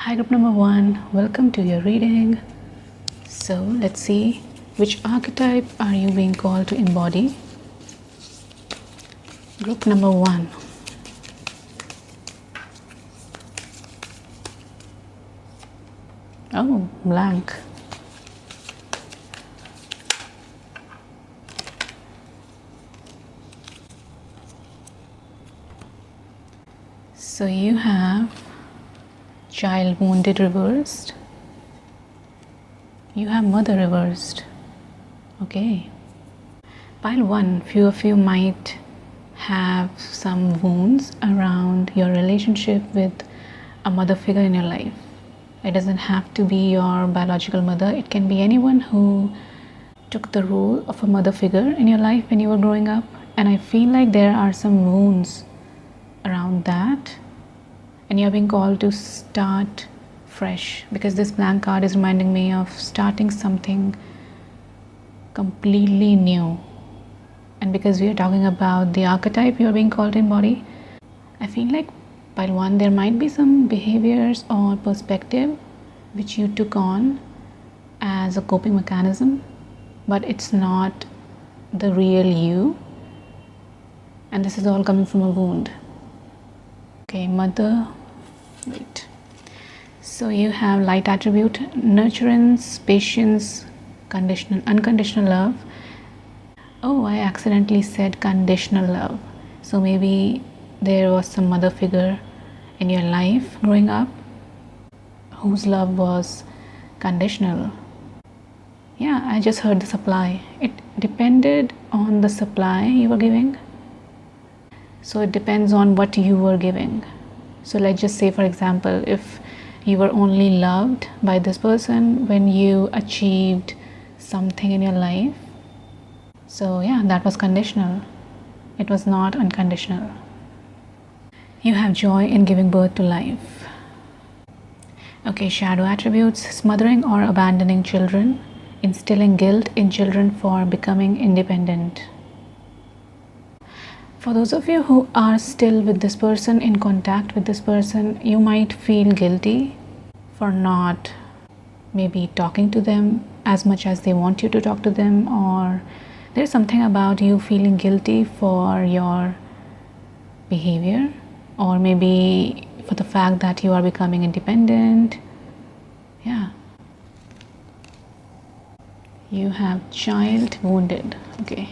Hi group number 1, welcome to your reading. So let's see, which archetype are you being called to embody? Group number 1. Oh, blank. So you have child wounded reversed. You have mother reversed. Okay. Pile 1, few of you might have some wounds around your relationship with a mother figure in your life. It doesn't have to be your biological mother. It can be anyone who took the role of a mother figure in your life when you were growing up. And I feel like there are some wounds around that. And you're being called to start fresh, because this blank card is reminding me of starting something completely new. And because we are talking about the archetype you're being called to embody, I feel like pile 1, there might be some behaviors or perspective which you took on as a coping mechanism, but it's not the real you, and this is all coming from a wound. Okay, mother, wait. So you have light attribute, nurturance, patience, conditional, unconditional love. Oh, I accidentally said conditional love. So maybe there was some mother figure in your life growing up whose love was conditional. Yeah, I just heard the supply. It depended on the supply you were giving. So it depends on what you were giving. So let's just say, for example, if you were only loved by this person when you achieved something in your life, so yeah, that was conditional. It was not unconditional. You have joy in giving birth to life. Okay, shadow attributes, smothering or abandoning children, instilling guilt in children for becoming independent. For those of you who are still with this person, in contact with this person, you might feel guilty for not maybe talking to them as much as they want you to talk to them, or there's something about you feeling guilty for your behavior, or maybe for the fact that you are becoming independent. Yeah. You have child wounded. Okay.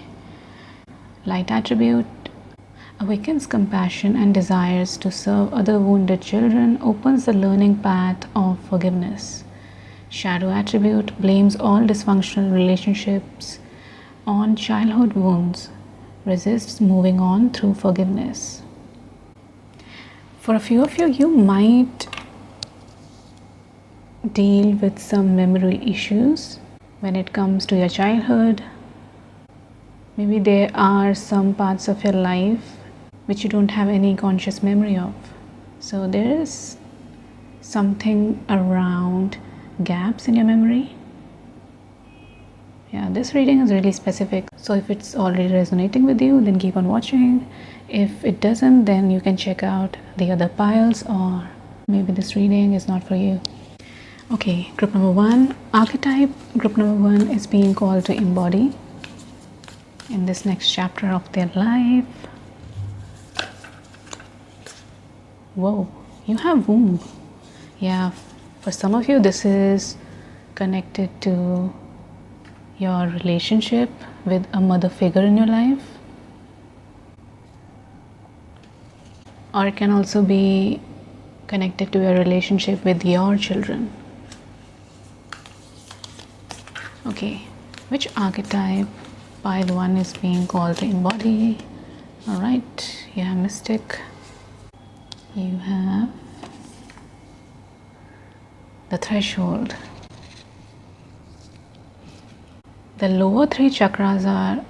Light attribute, awakens compassion and desires to serve other wounded children, opens the learning path of forgiveness. Shadow attribute, blames all dysfunctional relationships on childhood wounds, resists moving on through forgiveness. For a few of you, you might deal with some memory issues when it comes to your childhood. Maybe there are some parts of your life which you don't have any conscious memory of. So there is something around gaps in your memory. Yeah, this reading is really specific. So if it's already resonating with you, then keep on watching. If it doesn't, then you can check out the other piles, or maybe this reading is not for you. Okay, group number 1, archetype. Group number 1 is being called to embody in this next chapter of their life. Whoa, you have womb. Yeah, for some of you, this is connected to your relationship with a mother figure in your life. Or it can also be connected to your relationship with your children. Okay, which archetype pile 1 is being called to embody? Alright, you have mystic. You have the threshold. The lower 3 chakras are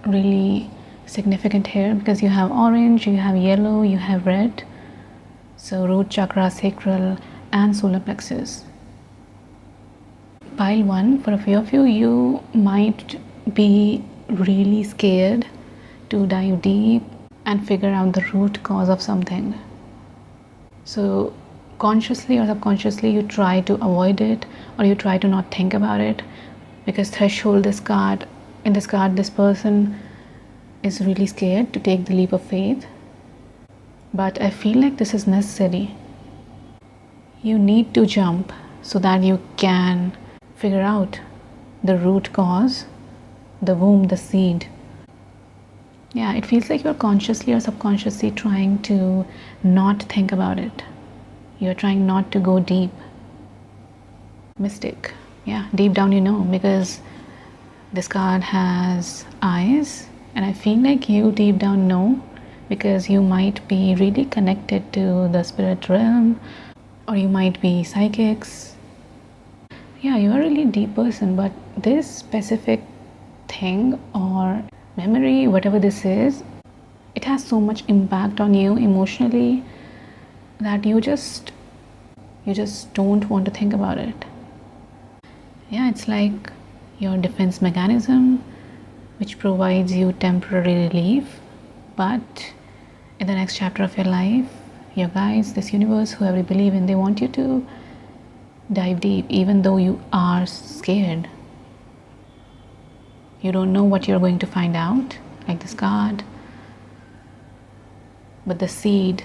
really significant here, because you have orange, you have yellow, you have red. So root chakra, sacral and solar plexus. Pile 1, for a few of you, you might be really scared to dive deep and figure out the root cause of something. So consciously or subconsciously you try to avoid it, or you try to not think about it, because threshold, this card, in this card, this person is really scared to take the leap of faith. But I feel like this is necessary. You need to jump so that you can figure out the root cause, the womb, the seed. Yeah, it feels like you're consciously or subconsciously trying to not think about it. You're trying not to go deep. Mystic. Yeah, deep down you know, because this card has eyes, and I feel like you deep down know, because you might be really connected to the spirit realm, or you might be psychics. Yeah, you're a really deep person, but this specific thing or memory, whatever this is, it has so much impact on you emotionally that you just don't want to think about it. Yeah, it's like your defense mechanism, which provides you temporary relief, but in the next chapter of your life, your guides, this universe, whoever you believe in, they want you to dive deep, even though you are scared. You don't know what you're going to find out, like this card, but the seed,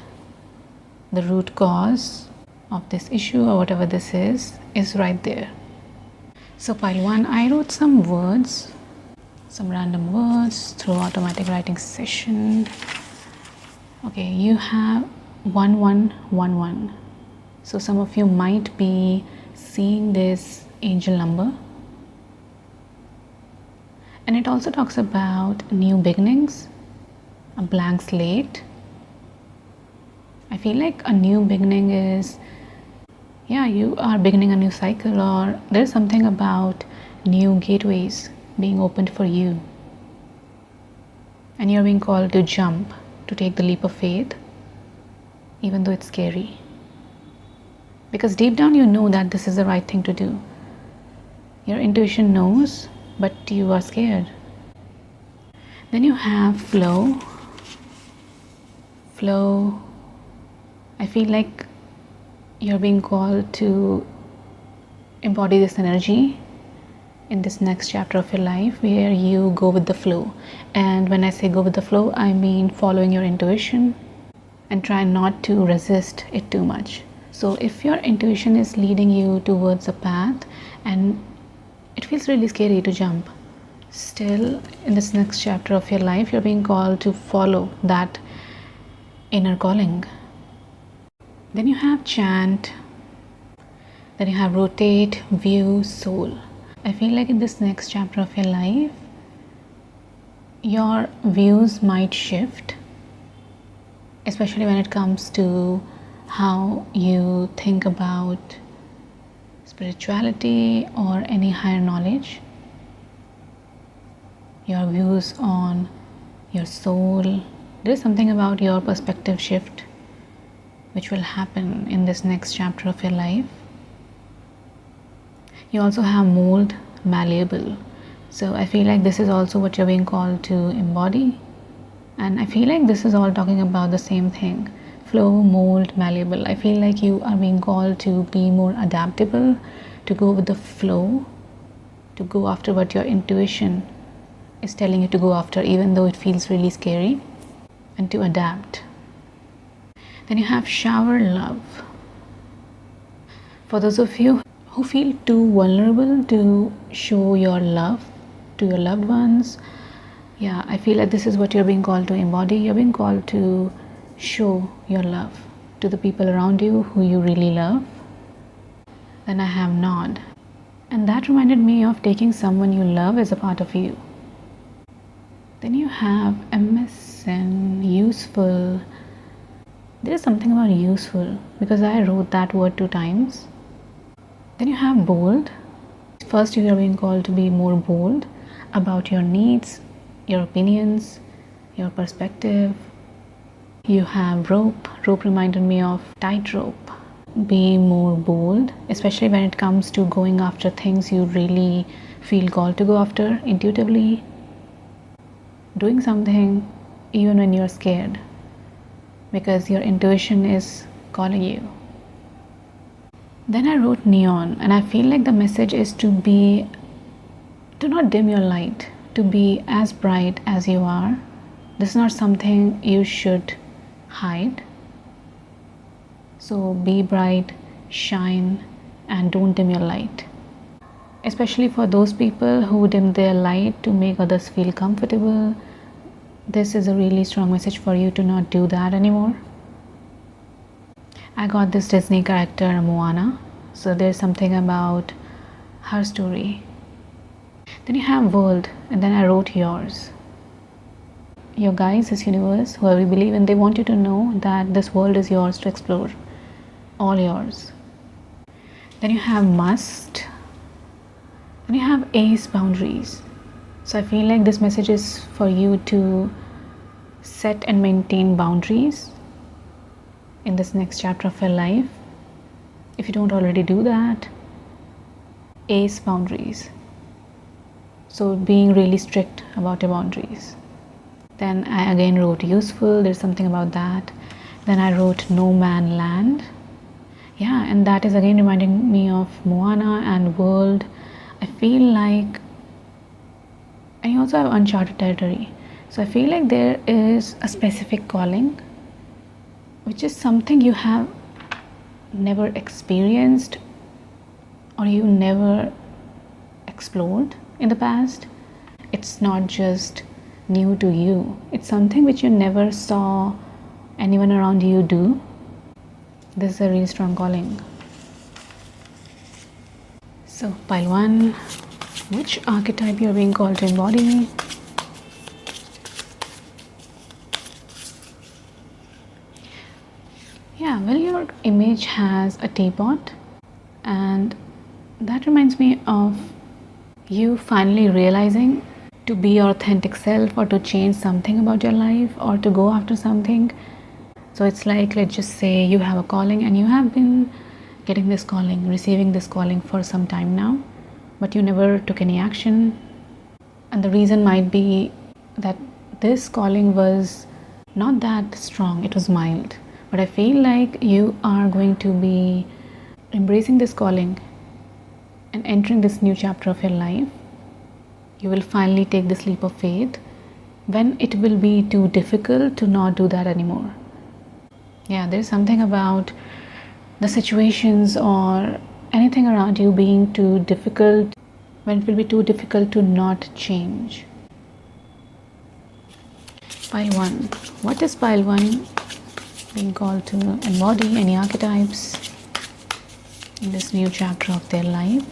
the root cause of this issue or whatever this is right there. So pile 1, I wrote some words, some random words through automatic writing session. Okay, you have 1111. So some of you might be seeing this angel number. And it also talks about new beginnings, a blank slate. I feel like a new beginning is, yeah, you are beginning a new cycle, or there's something about new gateways being opened for you. And you're being called to jump, to take the leap of faith, even though it's scary. Because deep down you know that this is the right thing to do. Your intuition knows, but you are scared. Then you have flow. Flow. I feel like you're being called to embody this energy in this next chapter of your life, where you go with the flow. And when I say go with the flow, I mean following your intuition and try not to resist it too much. So if your intuition is leading you towards a path and it feels really scary to jump, still in this next chapter of your life, you're being called to follow that inner calling. Then you have chant. Then you have rotate, view, soul. I feel like in this next chapter of your life, your views might shift, especially when it comes to how you think about spirituality or any higher knowledge. Your views on your soul. There is something about your perspective shift which will happen in this next chapter of your life. You also have mold, malleable. So I feel like this is also what you're being called to embody. And I feel like this is all talking about the same thing. Flow, mold, malleable. I feel like you are being called to be more adaptable, to go with the flow, to go after what your intuition is telling you to go after, even though it feels really scary, and to adapt. Then you have shower love. For those of you who feel too vulnerable to show your love to your loved ones, yeah, I feel like this is what you're being called to embody. You're being called to show your love to the people around you who you really love. Then I have nod. And that reminded me of taking someone you love as a part of you. Then you have MSN, useful. There is something about useful because I wrote that word 2 times. Then you have bold. First, you are being called to be more bold about your needs, your opinions, your perspective. You have rope. Rope reminded me of tightrope. Be more bold, especially when it comes to going after things you really feel called to go after intuitively. Doing something even when you're scared, because your intuition is calling you. Then I wrote neon, and I feel like the message is to not dim your light, to be as bright as you are. This is not something you should hide. So be bright, shine, and don't dim your light. Especially for those people who dim their light to make others feel comfortable, this is a really strong message for you to not do that anymore. I got this Disney character Moana, so there's something about her story. Then you have world, and then I wrote yours. Your guides, this universe, whoever you believe in, they want you to know that this world is yours to explore, all yours. Then you have must, then you have ace, boundaries. So I feel like this message is for you to set and maintain boundaries in this next chapter of your life. If you don't already do that, ace, boundaries. So being really strict about your boundaries. Then I again wrote useful, there's something about that. Then I wrote no man land. Yeah, and that is again reminding me of Moana and world. I feel like, and you also have uncharted territory. So I feel like there is a specific calling, which is something you have never experienced or you never explored in the past. It's not just new to you, it's something which you never saw anyone around you do. This is a really strong calling. So pile 1, which archetype you're being called to embody? Yeah, well, your image has a teapot, and that reminds me of you finally realizing to be your authentic self or to change something about your life or to go after something. So it's like, let's just say you have a calling and you have been getting this calling, receiving this calling for some time now, but you never took any action. And the reason might be that this calling was not that strong, it was mild. But I feel like you are going to be embracing this calling and entering this new chapter of your life. You will finally take this leap of faith when it will be too difficult to not do that anymore. Yeah, there's something about the situations or anything around you being too difficult, when it will be too difficult to not change. Pile 1. What is pile 1 being called to embody? Any archetypes in this new chapter of their life?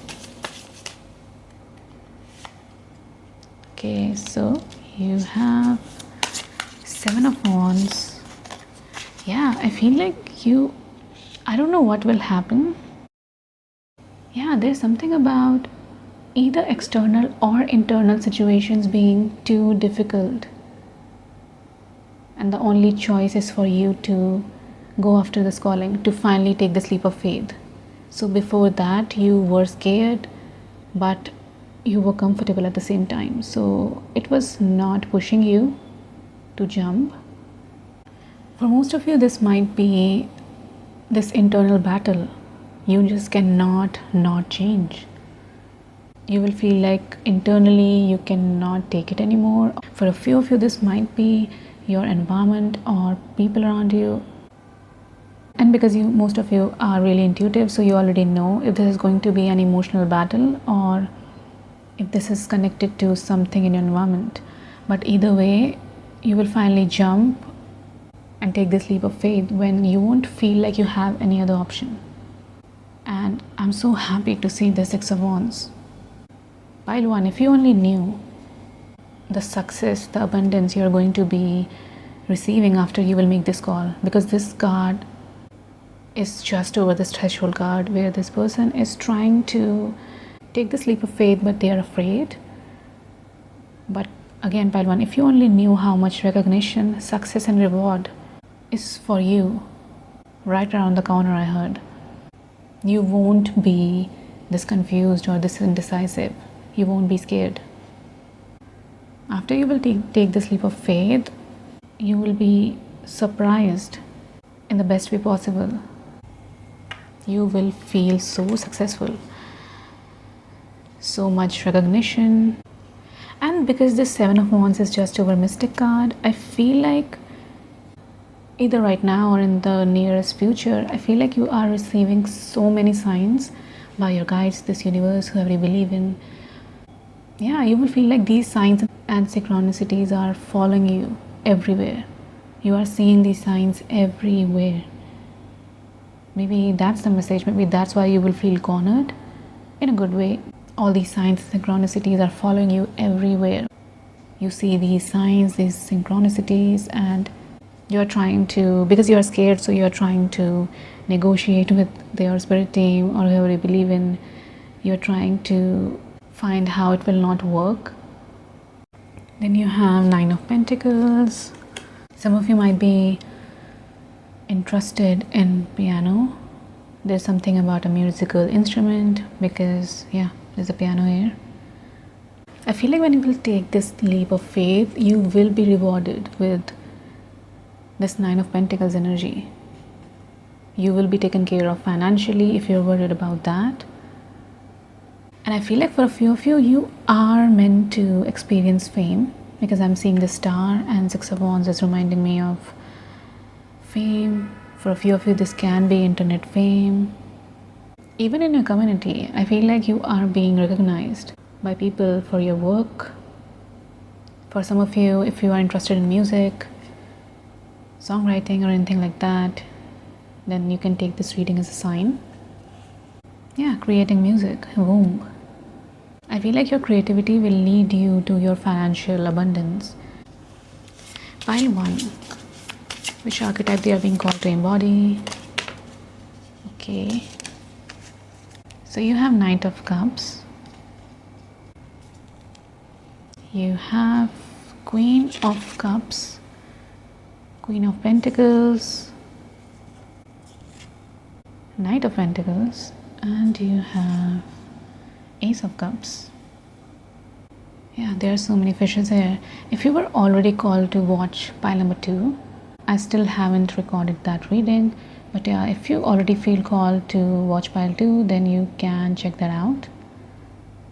Okay, so you have 7 of Wands. Yeah, I feel like I don't know what will happen. Yeah, there's something about either external or internal situations being too difficult, and the only choice is for you to go after this calling, to finally take this leap of faith. So before that you were scared, but you were comfortable at the same time. So it was not pushing you to jump. For most of you, this might be this internal battle. You just cannot not change. You will feel like internally you cannot take it anymore. For a few of you, this might be your environment or people around you. And because most of you are really intuitive, so you already know if this is going to be an emotional battle or if this is connected to something in your environment. But either way, you will finally jump and take this leap of faith when you won't feel like you have any other option. And I'm so happy to see the 6 of Wands. Pile 1, if you only knew the success, the abundance you're going to be receiving after you will make this call, because this card is just over this threshold card where this person is trying to take this leap of faith, but they are afraid. But again, pile 1, if you only knew how much recognition, success and reward is for you right around the corner, I heard, you won't be this confused or this indecisive. You won't be scared. After you will take this leap of faith, you will be surprised in the best way possible. You will feel so successful, so much recognition. And because this Seven of Wands is just over Mystic card, I feel like either right now or in the nearest future, I feel like you are receiving so many signs by your guides, this universe, whoever you believe in. Yeah, you will feel like these signs and synchronicities are following you everywhere. You are seeing these signs everywhere. Maybe that's the message. Maybe that's why you will feel cornered in a good way. All these signs, synchronicities are following you everywhere. You see these signs, these synchronicities, and you're trying to, because you're scared, so you're trying to negotiate with their spirit team or whoever you believe in. You're trying to find how it will not work. Then you have Nine of Pentacles. Some of you might be interested in piano. There's something about a musical instrument because there's a piano here. I feel like when you will take this leap of faith, you will be rewarded with this Nine of Pentacles energy. You will be taken care of financially if you're worried about that. And I feel like for a few of you, you are meant to experience fame, because I'm seeing the Star and Six of Wands is reminding me of fame. For a few of you, this can be internet fame. Even in your community, I feel like you are being recognized by people for your work. For some of you, if you are interested in music, songwriting or anything like that, then you can take this reading as a sign. Yeah, creating music, boom. I feel like your creativity will lead you to your financial abundance. Pile 1. Which archetype they are being called to embody? Okay. So you have Knight of Cups. You have Queen of Cups, Queen of Pentacles, Knight of Pentacles, and you have Ace of Cups. Yeah, there are so many fishes here. If you were already called to watch pile number 2, I still haven't recorded that reading, but yeah, if you already feel called to watch pile 2, then you can check that out.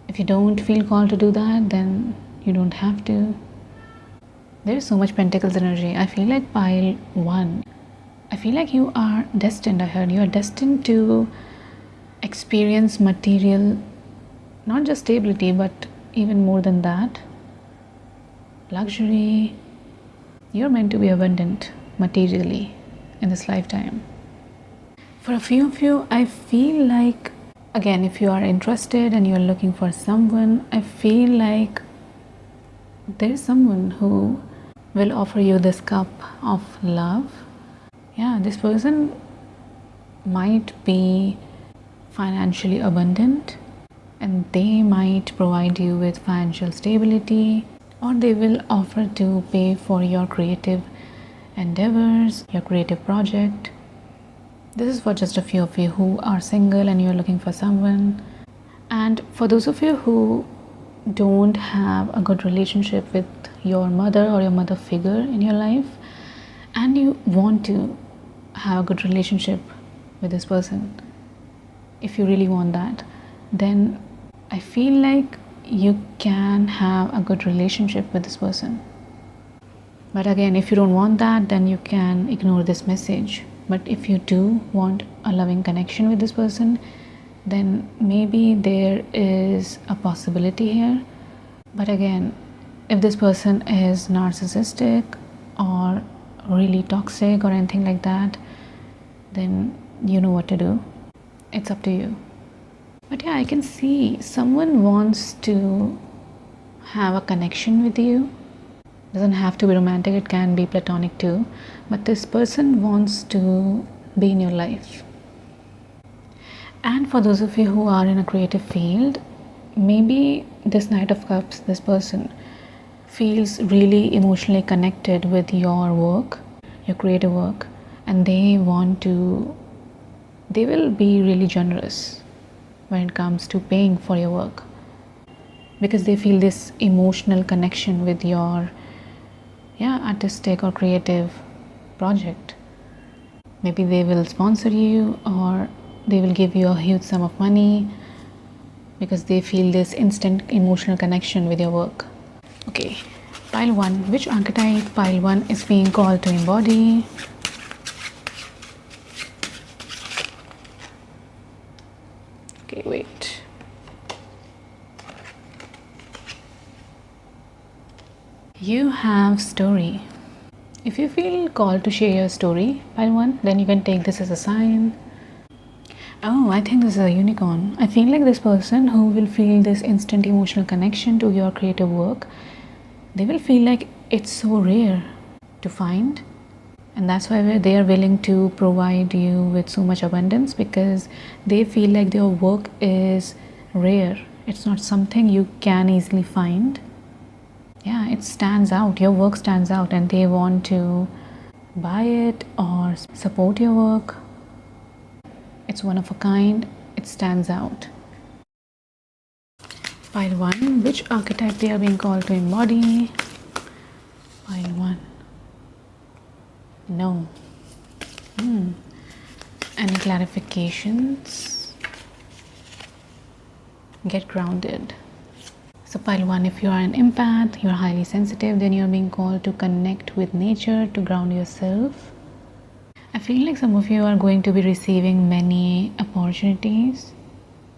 If you don't feel called to do that, then you don't have to. There is so much Pentacles energy. I feel like pile 1, I feel like you are destined, I heard you are destined to experience material, not just stability, but even more than that, luxury. You're meant to be abundant materially in this lifetime. For a few of you, I feel like, again, if you are interested and you're looking for someone, I feel like there's someone who will offer you this cup of love. Yeah, this person might be financially abundant and they might provide you with financial stability, or they will offer to pay for your creative endeavors, your creative project. This is for just a few of you who are single and you're looking for someone. And for those of you who don't have a good relationship with your mother or your mother figure in your life, and you want to have a good relationship with this person, if you really want that, then I feel like you can have a good relationship with this person. But again, if you don't want that, then you can ignore this message. But if you do want a loving connection with this person, then maybe there is a possibility here. But again, if this person is narcissistic or really toxic or anything like that, then you know what to do. It's up to you. But yeah, I can see someone wants to have a connection with you. Doesn't have to be romantic, it can be platonic too. But this person wants to be in your life. And for those of you who are in a creative field, maybe this Knight of Cups, this person feels really emotionally connected with your work, your creative work, and they will be really generous when it comes to paying for your work, because they feel this emotional connection with your artistic or creative project. Maybe they will sponsor you, or they will give you a huge sum of money because they feel this instant emotional connection with your work. Okay, pile 1. Which archetype pile 1 is being called to embody? Okay, wait. You have story. If you feel called to share your story, pile 1, then you can take this as a sign. Oh, I think this is a unicorn. I feel like this person who will feel this instant emotional connection to your creative work, they will feel like it's so rare to find, and that's why they are willing to provide you with so much abundance, because they feel like their work is rare. It's not something you can easily find. Yeah, it stands out. Your work stands out, and they want to buy it or support your work. It's one of a kind. It stands out. Pile 1. Which archetype they are being called to embody? Pile 1. No. Any clarifications? Get grounded. So pile 1, if you are an empath, you're highly sensitive, then you're being called to connect with nature, to ground yourself. I feel like some of you are going to be receiving many opportunities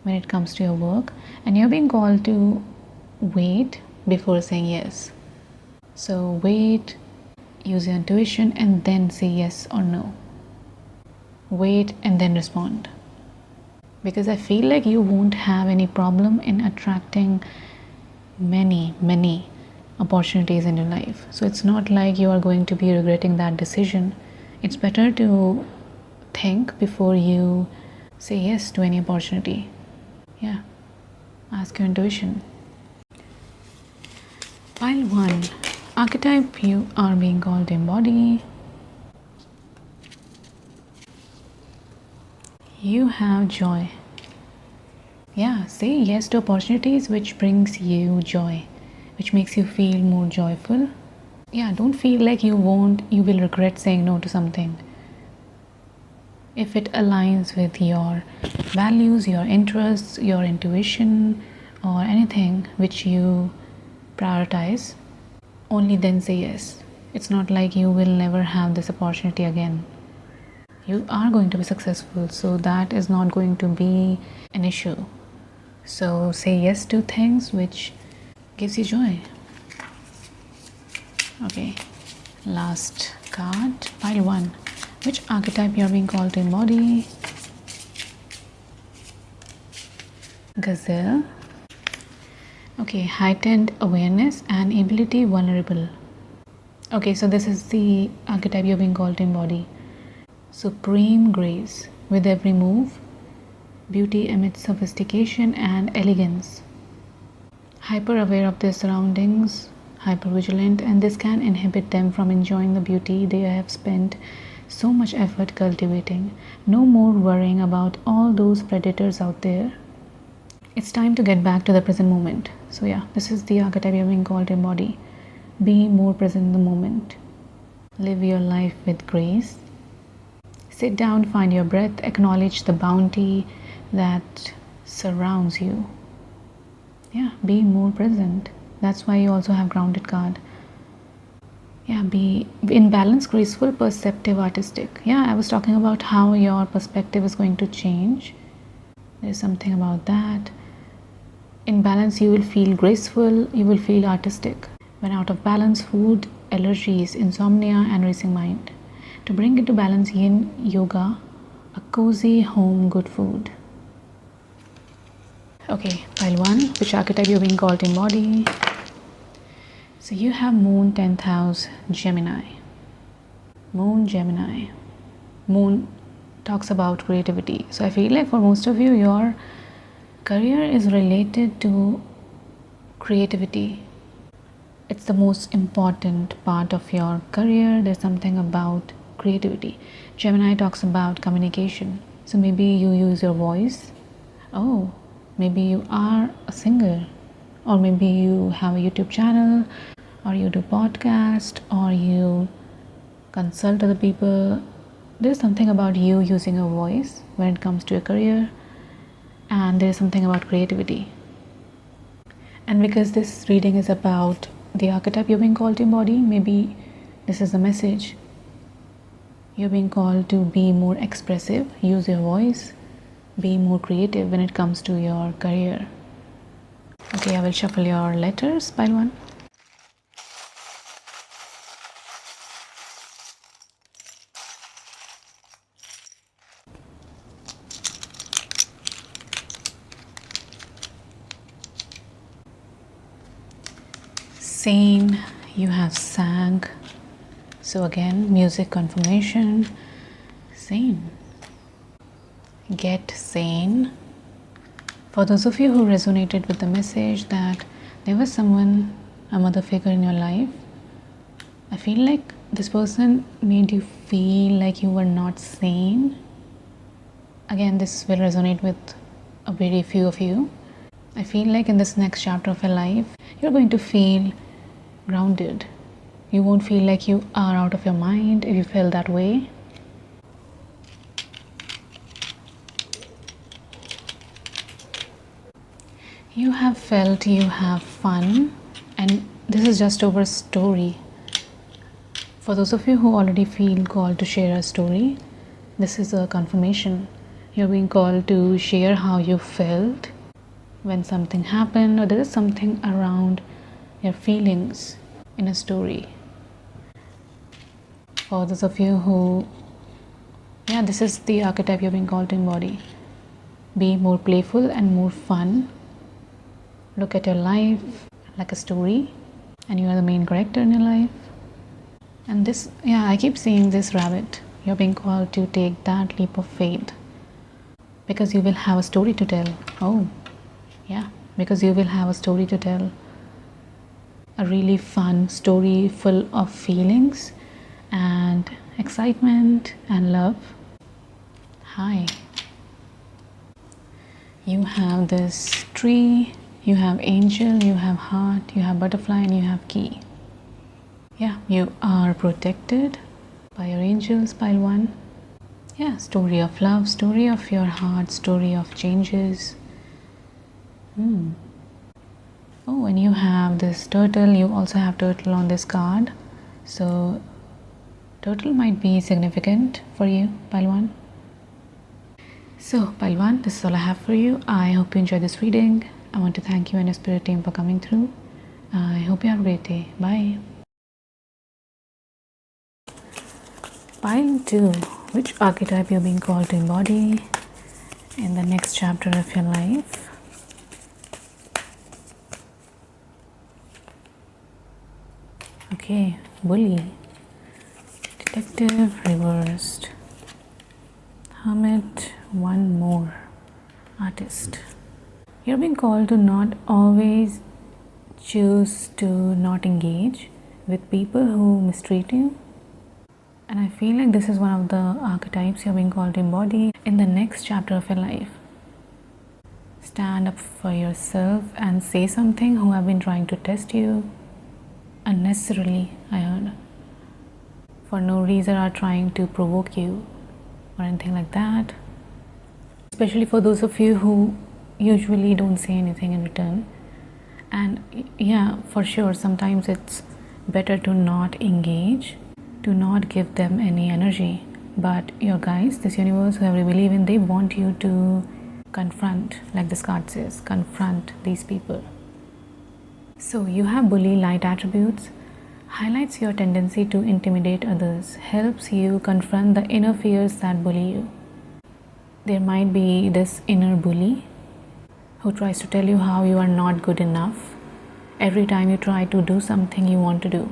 when it comes to your work, and you're being called to wait before saying yes. So wait, use your intuition, and then say yes or no. Wait and then respond, because I feel like you won't have any problem in attracting many opportunities in your life. So it's not like you are going to be regretting that decision. It's better to think before you say yes to any opportunity. Yeah, ask your intuition. Pile 1. Archetype you are being called to embody. You have joy. Yeah, say yes to opportunities which brings you joy, which makes you feel more joyful. Yeah, don't feel like you will regret saying no to something. If it aligns with your values, your interests, your intuition, or anything which you prioritize, only then say yes. It's not like you will never have this opportunity again. You are going to be successful, so that is not going to be an issue. So say yes to things which gives you joy. Okay, last card, pile 1. Which archetype you are being called to embody? Gazelle. Okay, heightened awareness and ability vulnerable. Okay, so this is the archetype you're being called to embody. Supreme grace. With every move, beauty amidst sophistication and elegance. Hyper aware of their surroundings, hyper vigilant, and this can inhibit them from enjoying the beauty they have spent so much effort cultivating. No more worrying about all those predators out there. It's time to get back to the present moment. So yeah, this is the archetype you're being called to embody. Be more present in the moment. Live your life with grace. Sit down, find your breath, acknowledge the bounty that surrounds you. Yeah, be more present. That's why you also have grounded card. Yeah, be in balance, graceful, perceptive, artistic. Yeah, I was talking about how your perspective is going to change. There's something about that. In balance, you will feel graceful, you will feel artistic. When out of balance, food, allergies, insomnia, and racing mind. To bring it to balance, yin yoga, a cozy home, good food. Okay, pile 1. Which archetype you're being called to embody? So you have Moon 10th house, Gemini. Moon, Gemini. Moon talks about creativity. So I feel like for most of you, your career is related to creativity. It's the most important part of your career. There's something about creativity. Gemini talks about communication. So maybe you use your voice. Oh, maybe you are a singer, or maybe you have a YouTube channel, or you do podcast, or you consult other people. there's something about you using a voice when it comes to your career, and there's something about creativity. And because this reading is about the archetype you're being called to embody, maybe this is the message. You're being called to be more expressive, use your voice, be more creative when it comes to your career. Okay, I will shuffle your letters, pile 1. Sane, you have sang. So again, music confirmation. Sane. Get sane. For those of you who resonated with the message that there was someone, a mother figure in your life, I feel like this person made you feel like you were not sane. Again, this will resonate with a very few of you. I feel like in this next chapter of your life, you're going to feel grounded. You won't feel like you are out of your mind if you feel that way. You have felt you have fun, and this is just over a story. For those of you who already feel called to share a story, this is a confirmation. You're being called to share how you felt when something happened, or there is something around your feelings in a story. For those of you who, this is the archetype you're being called to embody. Be more playful and more fun. Look at your life like a story, and you are the main character in your life. And this, I keep seeing this rabbit. You're being called to take that leap of faith because you will have a story to tell. Oh, yeah, because you will have a story to tell. A really fun story full of feelings and excitement and love. Hi. You have this tree. You have angel, you have heart, you have butterfly, and you have key. Yeah, you are protected by your angels, pile 1. Yeah, story of love, story of your heart, story of changes. Oh, and you have this turtle. You also have turtle on this card. So, turtle might be significant for you, pile 1. So, pile 1, this is all I have for you. I hope you enjoyed this reading. I want to thank you and your spirit team for coming through. I hope you have a great day. Bye. Pile 2. Which archetype you're being called to embody in the next chapter of your life? Okay, bully. Detective reversed. Hermit, one more. Artist. You're being called to not always choose to not engage with people who mistreat you. And I feel like this is one of the archetypes you're being called to embody in the next chapter of your life. Stand up for yourself and say something who have been trying to test you unnecessarily, I heard. For no reason are trying to provoke you or anything like that. Especially for those of you who usually don't say anything in return. And for sure, sometimes it's better to not engage, to not give them any energy. But your guys, this universe, whoever you believe in, they want you to confront, like this card says, confront these people. So you have bully light attributes, highlights your tendency to intimidate others, helps you confront the inner fears that bully you. There might be this inner bully who tries to tell you how you are not good enough every time you try to do something you want to do.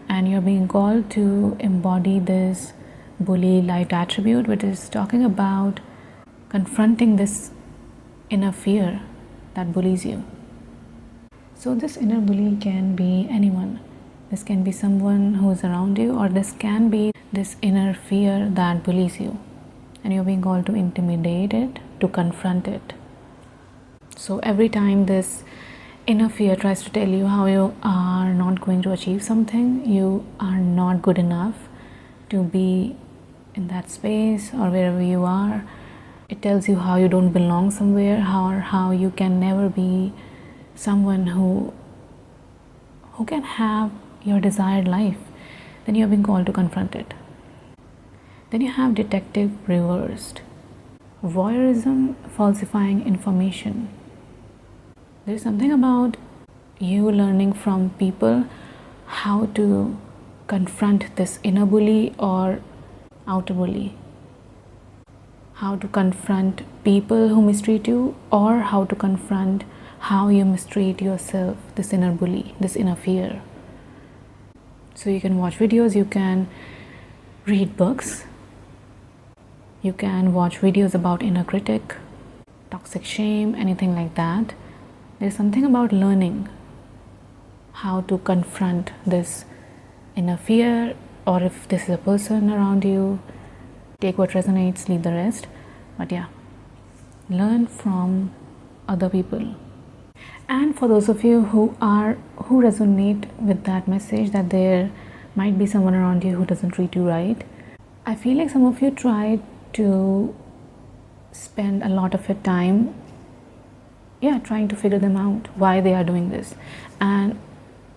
And you're being called to embody this bully light attribute, which is talking about confronting this inner fear that bullies you. So this inner bully can be anyone. This can be someone who's around you, or this can be this inner fear that bullies you. And you're being called to intimidate it, to confront it. So every time this inner fear tries to tell you how you are not going to achieve something, you are not good enough to be in that space or wherever you are. It tells you how you don't belong somewhere, how you can never be someone who can have your desired life. Then you have been called to confront it. Then you have detective reversed. Voyeurism, falsifying information. There's something about you learning from people how to confront this inner bully or outer bully. How to confront people who mistreat you, or how to confront how you mistreat yourself, this inner bully, this inner fear. So you can watch videos, you can read books, you can watch videos about inner critic, toxic shame, anything like that. There's something about learning how to confront this inner fear, or if this is a person around you, take what resonates, leave the rest. But yeah, learn from other people. And for those of you who resonate with that message, that there might be someone around you who doesn't treat you right, I feel like some of you try to spend a lot of your time trying to figure them out, why they are doing this. And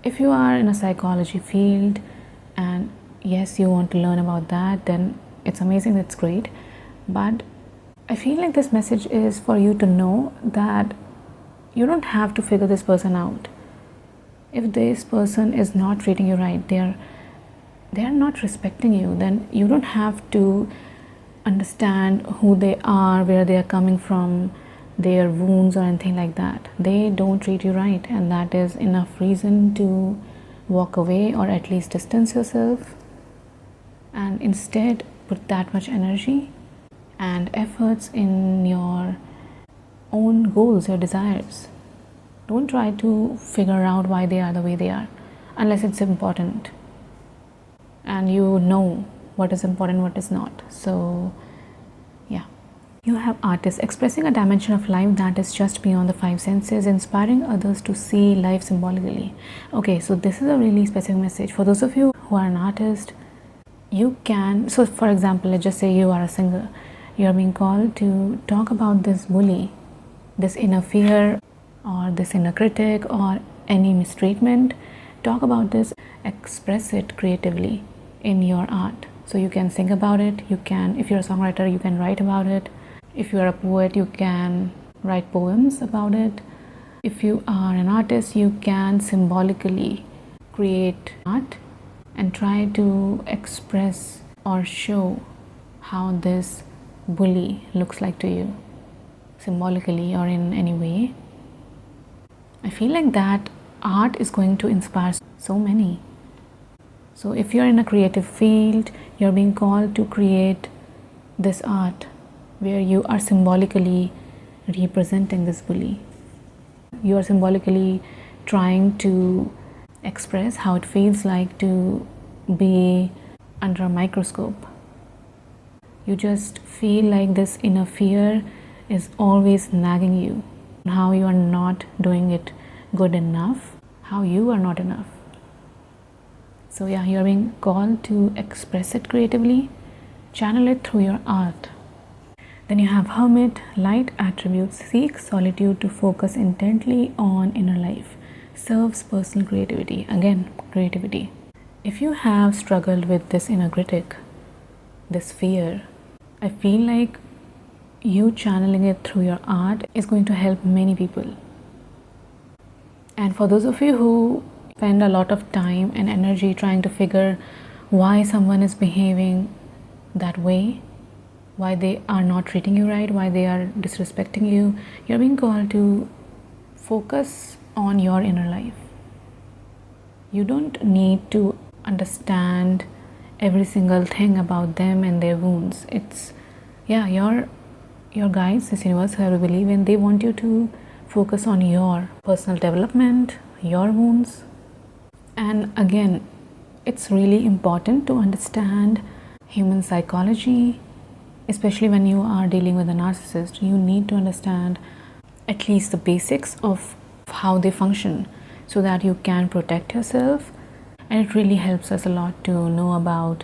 if you are in a psychology field and yes, you want to learn about that, then it's amazing, that's great. But I feel like this message is for you to know that you don't have to figure this person out. If this person is not treating you right, they are not respecting you, then you don't have to understand who they are, where they are coming from, their wounds or anything like that. They don't treat you right, and that is enough reason to walk away, or at least distance yourself, and instead put that much energy and efforts in your own goals, your desires. Don't try to figure out why they are the way they are, unless it's important and you know what is important, what is not. So yeah, you have artists expressing a dimension of life that is just beyond the five senses, inspiring others to see life symbolically. Okay, so this is a really specific message for those of you who are an artist. You can, so for example, let's just say you are a singer, you are being called to talk about this bully, this inner fear, or this inner critic, or any mistreatment. Talk about this, express it creatively in your art. So you can sing about it, you can, if you're a songwriter, you can write about it. If you are a poet, you can write poems about it. If you are an artist, you can symbolically create art and try to express or show how this bully looks like to you, symbolically or in any way. I feel like that art is going to inspire so many. So if you're in a creative field, you're being called to create this art where you are symbolically representing this bully. You are symbolically trying to express how it feels like to be under a microscope. You just feel like this inner fear is always nagging you, how you are not doing it good enough, how you are not enough. So yeah, you are being called to express it creatively, channel it through your art. Then you have hermit, light attributes, seek solitude to focus intently on inner life, serves personal creativity. Again, creativity. If you have struggled with this inner critic, this fear, I feel like you channeling it through your art is going to help many people. And for those of you who spend a lot of time and energy trying to figure why someone is behaving that way, why they are not treating you right, why they are disrespecting you, you're being called to focus on your inner life. You don't need to understand every single thing about them and their wounds. It's your guides, this universe, whoever you believe in, they want you to focus on your personal development, your wounds. And again, it's really important to understand human psychology, especially when you are dealing with a narcissist. You need to understand at least the basics of how they function so that you can protect yourself. And it really helps us a lot to know about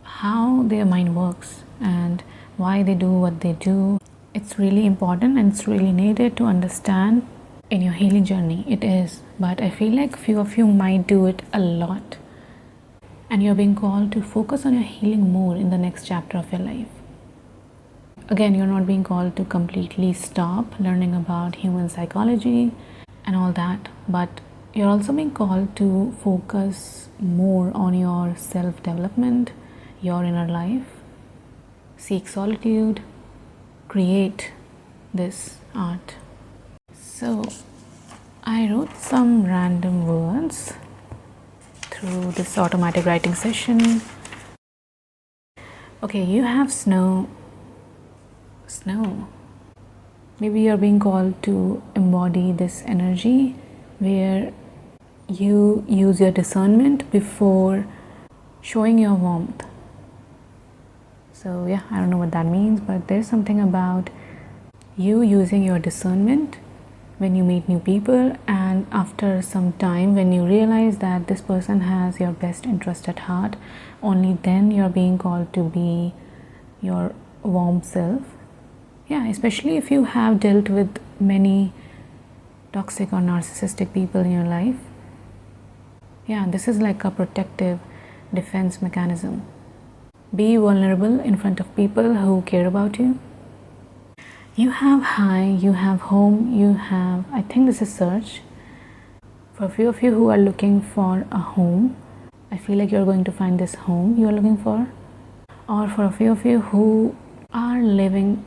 how their mind works and why they do what they do. It's really important and it's really needed to understand in your healing journey. It is, but I feel like few of you might do it a lot, and you're being called to focus on your healing more in the next chapter of your life. Again, you're not being called to completely stop learning about human psychology and all that, but you're also being called to focus more on your self-development, your inner life, seek solitude, create this art. So I wrote some random words through this automatic writing session. Okay, you have snow. Maybe you're being called to embody this energy where you use your discernment before showing your warmth. So yeah, I don't know what that means, but there's something about you using your discernment when you meet new people, and after some time when you realize that this person has your best interest at heart, only then you're being called to be your warm self. Yeah, especially if you have dealt with many toxic or narcissistic people in your life. Yeah, this is like a protective defense mechanism. Be vulnerable in front of people who care about you. You have high, you have home, you have, I think this is search. For a few of you who are looking for a home, I feel like you're going to find this home you're looking for. Or for a few of you who are living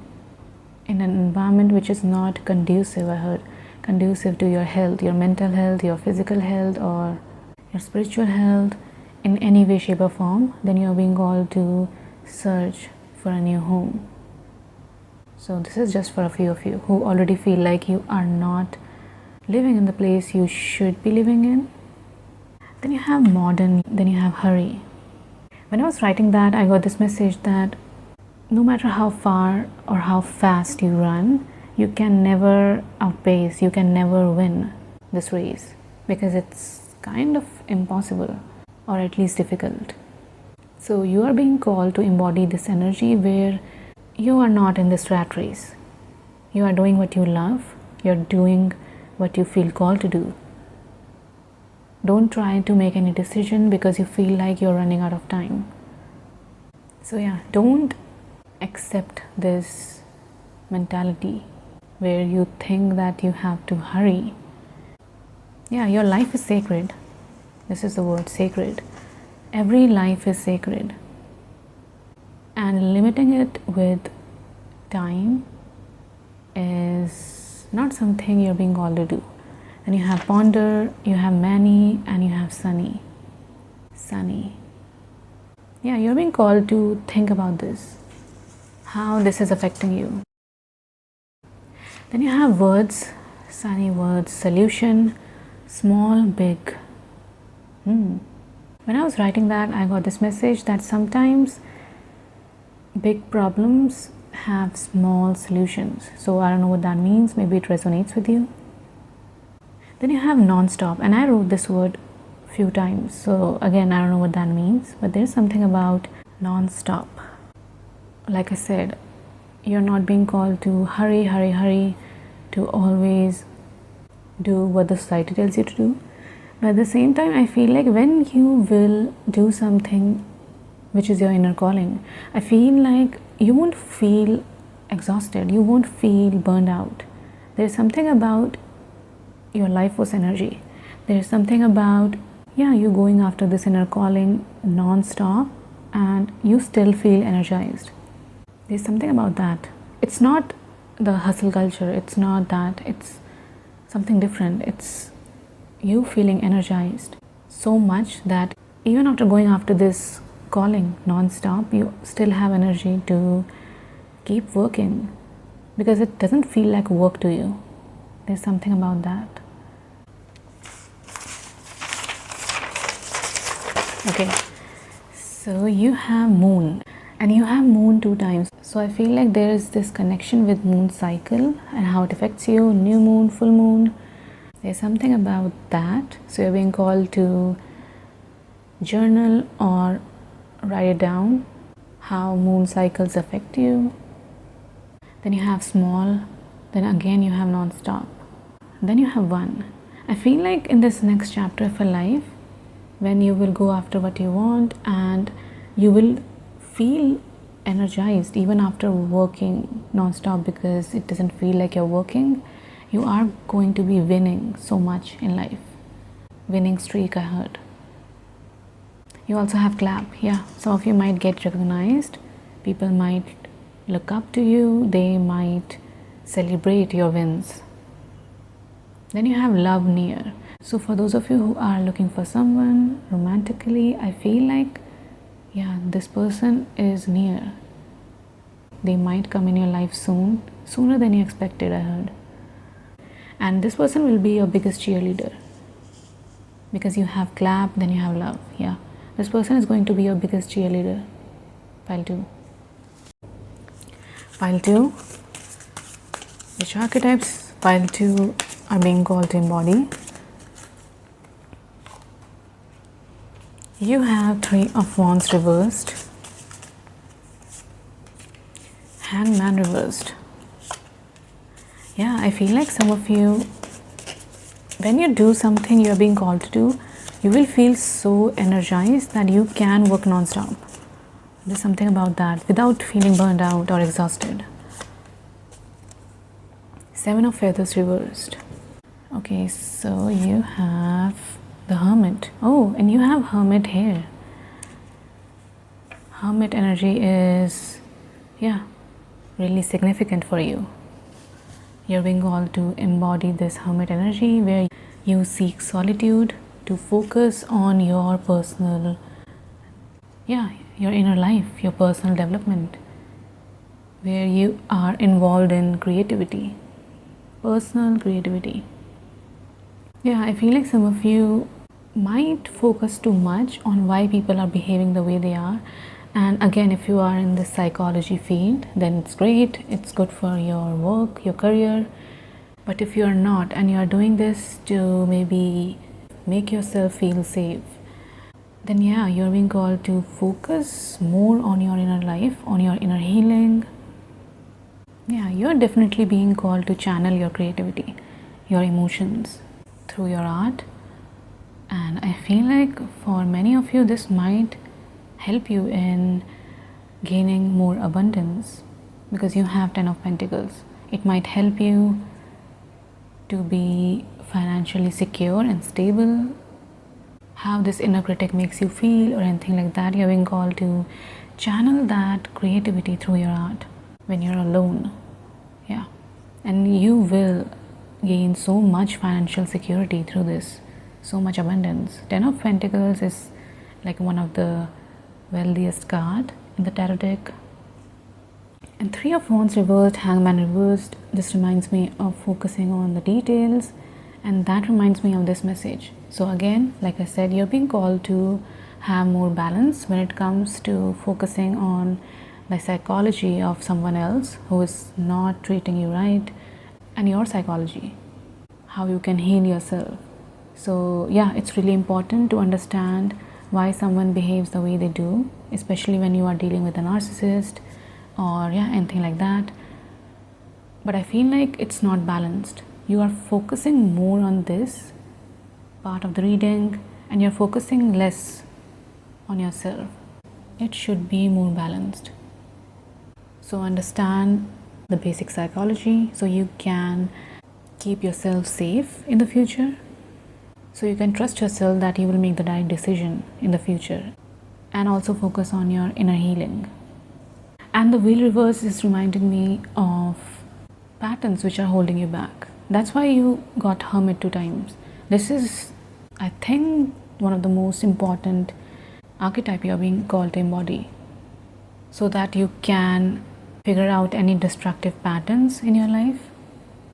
in an environment which is not conducive, I heard, conducive to your health, your mental health, your physical health, or your spiritual health in any way, shape or form, then you're being called to search for a new home. So this is just for a few of you who already feel like you are not living in the place you should be living in. Then you have modern, then you have hurry. When I was writing that, I got this message that no matter how far or how fast you run, you can never outpace, you can never win this race, because it's kind of impossible, or at least difficult. So you are being called to embody this energy where you are not in this rat race. You are doing what you love, you're doing what you feel called to do. Don't try to make any decision because you feel like you're running out of time. So yeah, don't accept this mentality where you think that you have to hurry. Yeah, your life is sacred. This is the word, sacred. Every life is sacred. And limiting it with time is not something you're being called to do. Then you have ponder, you have many, and you have sunny. Yeah, you're being called to think about this, how this is affecting you. Then you have words, sunny words, solution, small, big. When I was writing that, I got this message that sometimes big problems have small solutions. So I don't know what that means. Maybe it resonates with you. Then you have non-stop, and I wrote this word a few times. So again, I don't know what that means, but there's something about non-stop. Like I said, you're not being called to hurry, to always do what the society tells you to do. But at the same time, I feel like when you will do something which is your inner calling, I feel like you won't feel exhausted, you won't feel burned out. There's something about your life force energy. There's something about, yeah, you going after this inner calling non-stop and you still feel energized. There's something about that. It's not the hustle culture, it's not that, it's something different. It's you feeling energized so much that even after going after this calling non-stop, you still have energy to keep working because it doesn't feel like work to you. There's something about that. Okay, so you have moon, and you have moon 2 times. So I feel like there is this connection with moon cycle and how it affects you, new moon, full moon. There's something about that. So you're being called to journal or write it down, how moon cycles affect you. Then you have small, then again you have non-stop, then you have one. I feel like in this next chapter of your life, when you will go after what you want and you will feel energized even after working non-stop, because it doesn't feel like you're working, you are going to be winning so much in life. Winning streak, I heard. You also have clap. Yeah, some of you might get recognized, people might look up to you, they might celebrate your wins. Then you have love near. So for those of you who are looking for someone romantically, I feel like, yeah, this person is near. They might come in your life soon, sooner than you expected, I heard. And this person will be your biggest cheerleader, because you have clap, then you have love. Yeah, this person is going to be your biggest cheerleader. Pile 2. Pile 2. Which archetypes? Pile 2 are being called to embody. You have 3 of Wands reversed, Hangman reversed. Yeah, I feel like some of you, when you do something you are being called to do, you will feel so energized that you can work non-stop. There's something about that without feeling burned out or exhausted. 7 of Feathers reversed. Okay, so you have the Hermit. Oh, and you have Hermit here. Hermit energy is, yeah, really significant for you. You're being called to embody this Hermit energy, where you seek solitude to focus on your personal, yeah, your inner life, your personal development, where you are involved in creativity, personal creativity. Yeah, I feel like some of you might focus too much on why people are behaving the way they are. And again, if you are in the psychology field, then it's great, it's good for your work, your career. But if you are not, and you are doing this to maybe make yourself feel safe, then yeah, you're being called to focus more on your inner life, on your inner healing. Yeah, you're definitely being called to channel your creativity, your emotions through your art. And I feel like for many of you, this might help you in gaining more abundance, because you have 10 of Pentacles. It might help you to be financially secure and stable. How this inner critic makes you feel or anything like that, you're being called to channel that creativity through your art when you're alone. Yeah, and you will gain so much financial security through this, so much abundance. 10 of Pentacles is like one of the wealthiest card in the tarot deck. And 3 of Wands reversed, Hangman reversed. This reminds me of focusing on the details, and that reminds me of this message. So again, like I said, you're being called to have more balance when it comes to focusing on the psychology of someone else who is not treating you right, and your psychology, how you can heal yourself. So yeah, it's really important to understand why someone behaves the way they do, especially when you are dealing with a narcissist or yeah, anything like that. But I feel like it's not balanced. You are focusing more on this part of the reading, and you're focusing less on yourself. It should be more balanced. So understand the basic psychology so you can keep yourself safe in the future, so you can trust yourself that you will make the right decision in the future, and also focus on your inner healing. And the Wheel reverse is reminding me of patterns which are holding you back. That's why you got Hermit 2 times. This is, I think, one of the most important archetype you are being called to embody, so that you can figure out any destructive patterns in your life,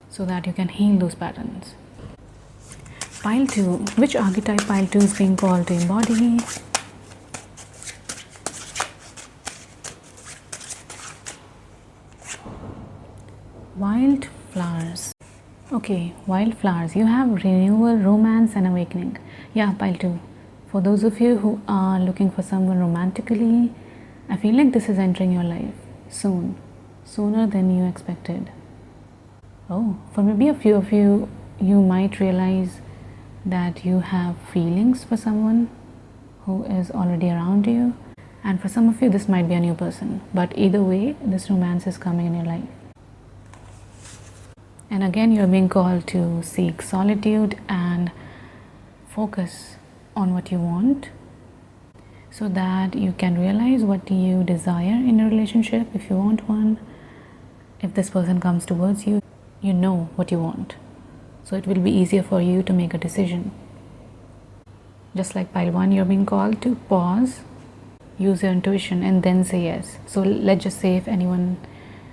so that you can heal those patterns. Pile 2. Which archetype Pile 2 is being called to embody? Wildflowers. Okay, wildflowers. You have renewal, romance and awakening. Yeah, Pile 2. For those of you who are looking for someone romantically, I feel like this is entering your life soon, sooner than you expected. Oh, for maybe a few of you, you might realize that you have feelings for someone who is already around you, and for some of you this might be a new person, but either way this romance is coming in your life. And again, you're being called to seek solitude and focus on what you want so that you can realize what you desire in a relationship. If you want one, if this person comes towards you, you know what you want, so it will be easier for you to make a decision. Just like pile 1, you're being called to pause, use your intuition, and then say yes. So let's just say if anyone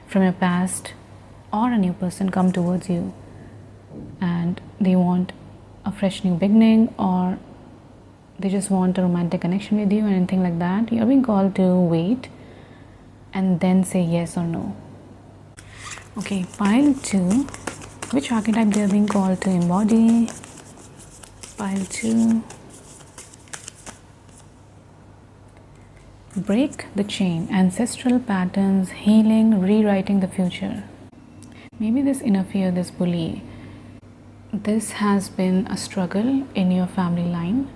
from your past or a new person come towards you and they want a fresh new beginning, or they just want a romantic connection with you, anything like that, you're being called to wait and then say yes or no. Okay, pile 2, which archetype they are being called to embody? Pile 2, break the chain, ancestral patterns, healing, rewriting the future. Maybe this inner fear, this bully, this has been a struggle in your family line.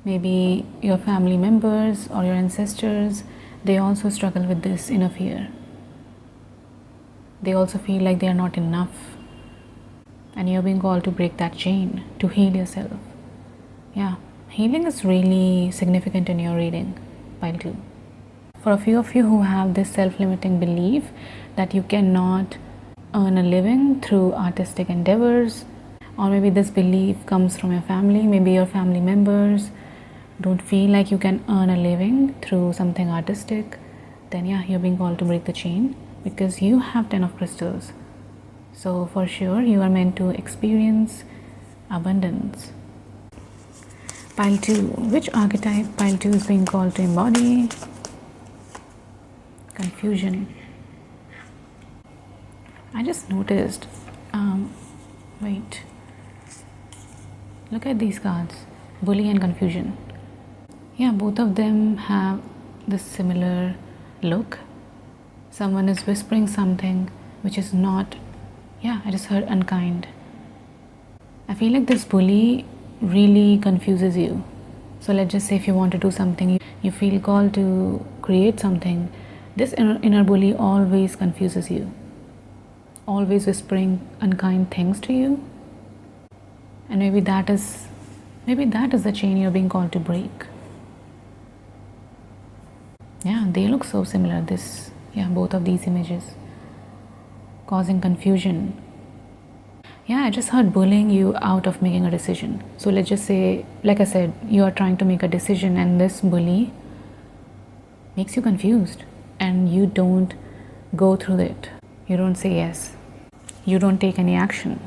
Maybe your family members or your ancestors, they also struggle with this inner fear. They also feel like they are not enough, and you're being called to break that chain, to heal yourself. Yeah, healing is really significant in your reading, pile 2. For a few of you who have this self-limiting belief that you cannot earn a living through artistic endeavors, or maybe this belief comes from your family, maybe your family members don't feel like you can earn a living through something artistic, then yeah, you're being called to break the chain, because you have 10 of crystals. So for sure you are meant to experience abundance. Pile 2, which archetype pile 2 is being called to embody? Confusion. I just noticed, wait, look at these cards, bully and confusion. Yeah, both of them have this similar look. Someone is whispering something which is not, yeah, I just heard unkind. I feel like this bully really confuses you. So let's just say if you want to do something, you feel called to create something, this inner bully always confuses you, always whispering unkind things to you. And maybe that is the chain you're being called to break. Yeah, they look so similar, both of these images, causing confusion. Yeah, I just heard bullying you out of making a decision. So let's just say, like I said, you are trying to make a decision and this bully makes you confused and you don't go through it. You don't say yes. You don't take any action.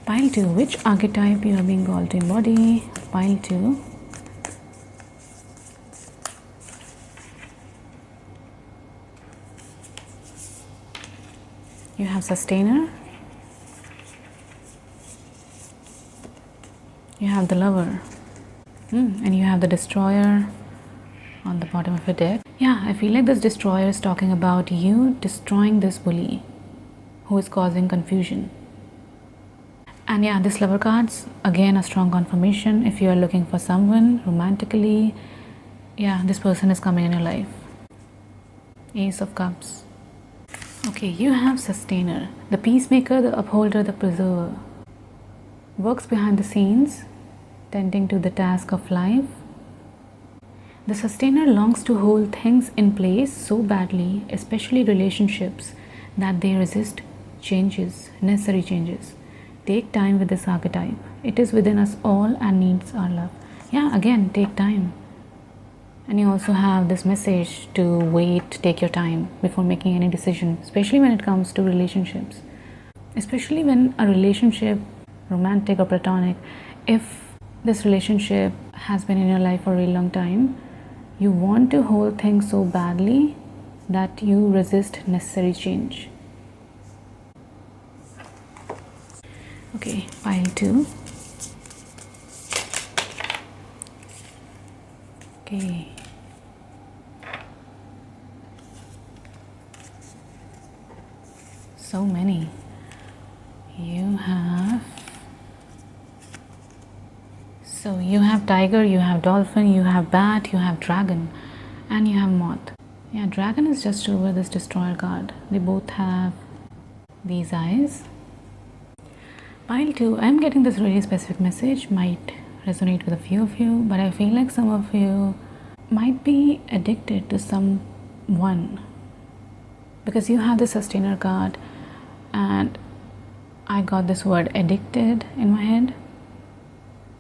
Pile 2, which archetype you are being called to embody? Pile 2. You have sustainer. You have the lover. And you have the destroyer on the bottom of your deck. Yeah, I feel like this destroyer is talking about you destroying this bully who is causing confusion. And yeah, this lover cards, again a strong confirmation. If you are looking for someone romantically, yeah, this person is coming in your life. Ace of Cups. Okay, you have sustainer, the peacemaker, the upholder, the preserver. Works behind the scenes, tending to the task of life. The sustainer longs to hold things in place so badly, especially relationships, that they resist changes, necessary changes. Take time with this archetype. It is within us all and needs our love. Yeah, again, take time. And you also have this message to wait, take your time before making any decision, especially when it comes to relationships. Especially when a relationship, romantic or platonic, if this relationship has been in your life for a really long time, you want to hold things so badly that you resist necessary change. Okay, pile 2. Okay. So many. You have tiger, you have dolphin, you have bat, you have dragon, and you have moth. Yeah, dragon is just over this destroyer card. They both have these eyes. Pile 2, I'm getting this really specific message, might resonate with a few of you, but I feel like some of you might be addicted to someone because you have the sustainer card, and I got this word addicted in my head.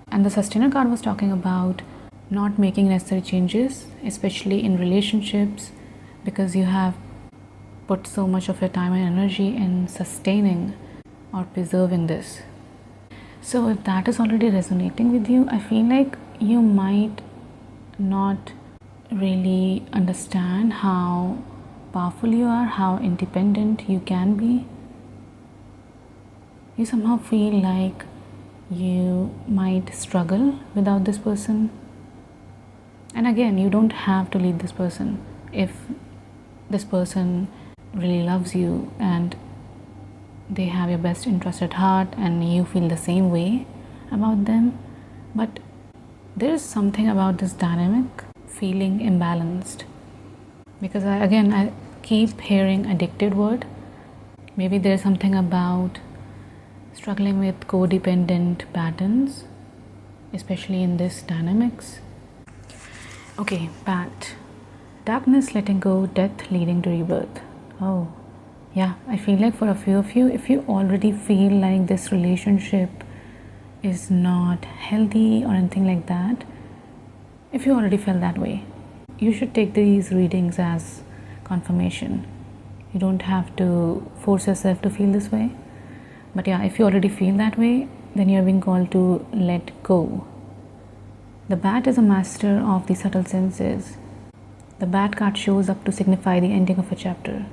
And the sustainer card was talking about not making necessary changes, especially in relationships, because you have put so much of your time and energy in sustaining or preserving this. So if that is already resonating with you, I feel like you might not really understand how powerful you are, how independent you can be. You somehow feel like you might struggle without this person. And again, you don't have to leave this person if this person really loves you and they have your best interest at heart and you feel the same way about them. But there is something about this dynamic feeling imbalanced, because I keep hearing addicted word. Maybe there's something about struggling with codependent patterns, especially in this dynamics. Okay, bat. Darkness letting go, death leading to rebirth. Oh, yeah, I feel like for a few of you, if you already feel like this relationship is not healthy or anything like that, if you already felt that way, you should take these readings as confirmation. You don't have to force yourself to feel this way. But yeah, if you already feel that way, then you're being called to let go. The bat is a master of the subtle senses. The bat card shows up to signify the ending of a chapter,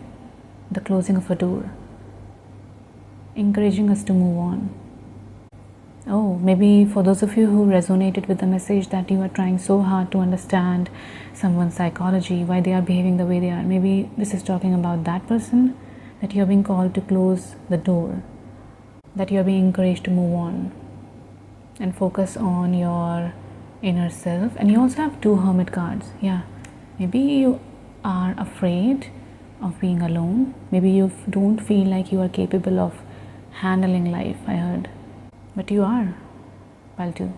the closing of a door, encouraging us to move on. Oh, maybe for those of you who resonated with the message that you are trying so hard to understand someone's psychology, why they are behaving the way they are, maybe this is talking about that person, that you're being called to close the door, that you're being encouraged to move on and focus on your inner self. And you also have 2 hermit cards. Yeah, maybe you are afraid of being alone. Maybe you don't feel like you are capable of handling life, I heard, but you are. Pile 2.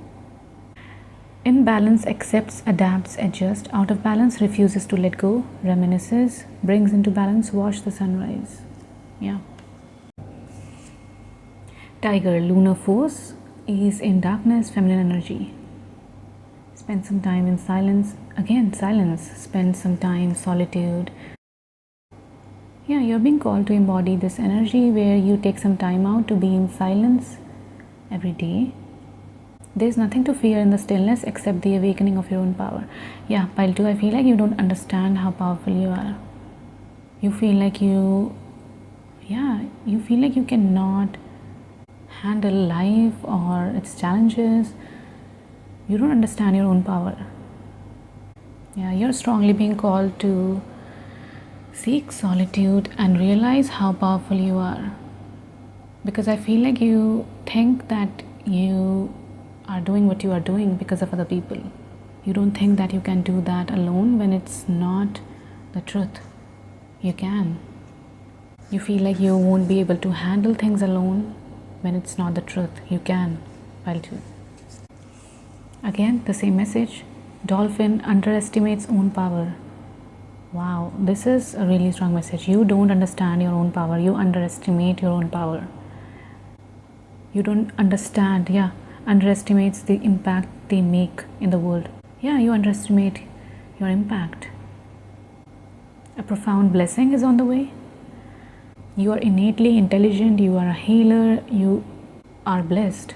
In balance, accepts, adapts, adjusts. Out of balance, refuses to let go, reminisces, brings into balance, watch the sunrise. Yeah. Tiger, lunar force, is in darkness, feminine energy. Spend some time in silence. Again, silence. Spend some time, solitude. Yeah, you're being called to embody this energy where you take some time out to be in silence every day. There's nothing to fear in the stillness except the awakening of your own power. Yeah, pile 2, I feel like you don't understand how powerful you are. You feel like you feel like you cannot handle life or its challenges. You don't understand your own power. Yeah, you're strongly being called to seek solitude and realize how powerful you are, because I feel like you think that you are doing what you are doing because of other people. You don't think that you can do that alone when it's not the truth. You can. You feel like you won't be able to handle things alone when it's not the truth. You can. Pile 2. Again, the same message. Dolphin underestimates own power. Wow, this is a really strong message. You don't understand your own power. You underestimate your own power. You don't understand, underestimates the impact they make in the world. Yeah, you underestimate your impact. A profound blessing is on the way. You are innately intelligent. You are a healer. You are blessed.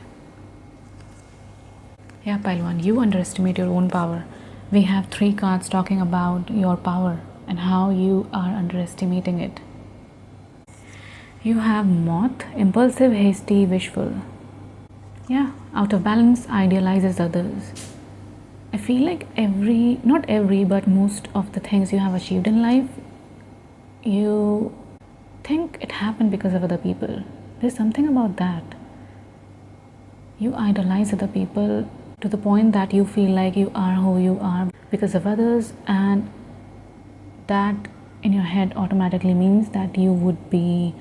Yeah, pile 1, you underestimate your own power. We have 3 cards talking about your power and how you are underestimating it. You have moth, impulsive, hasty, wishful. Yeah, out of balance, idealizes others. I feel like not every, but most of the things you have achieved in life, you think it happened because of other people. There's something about that. You idolize other people to the point that you feel like you are who you are because of others, and that in your head automatically means that you would be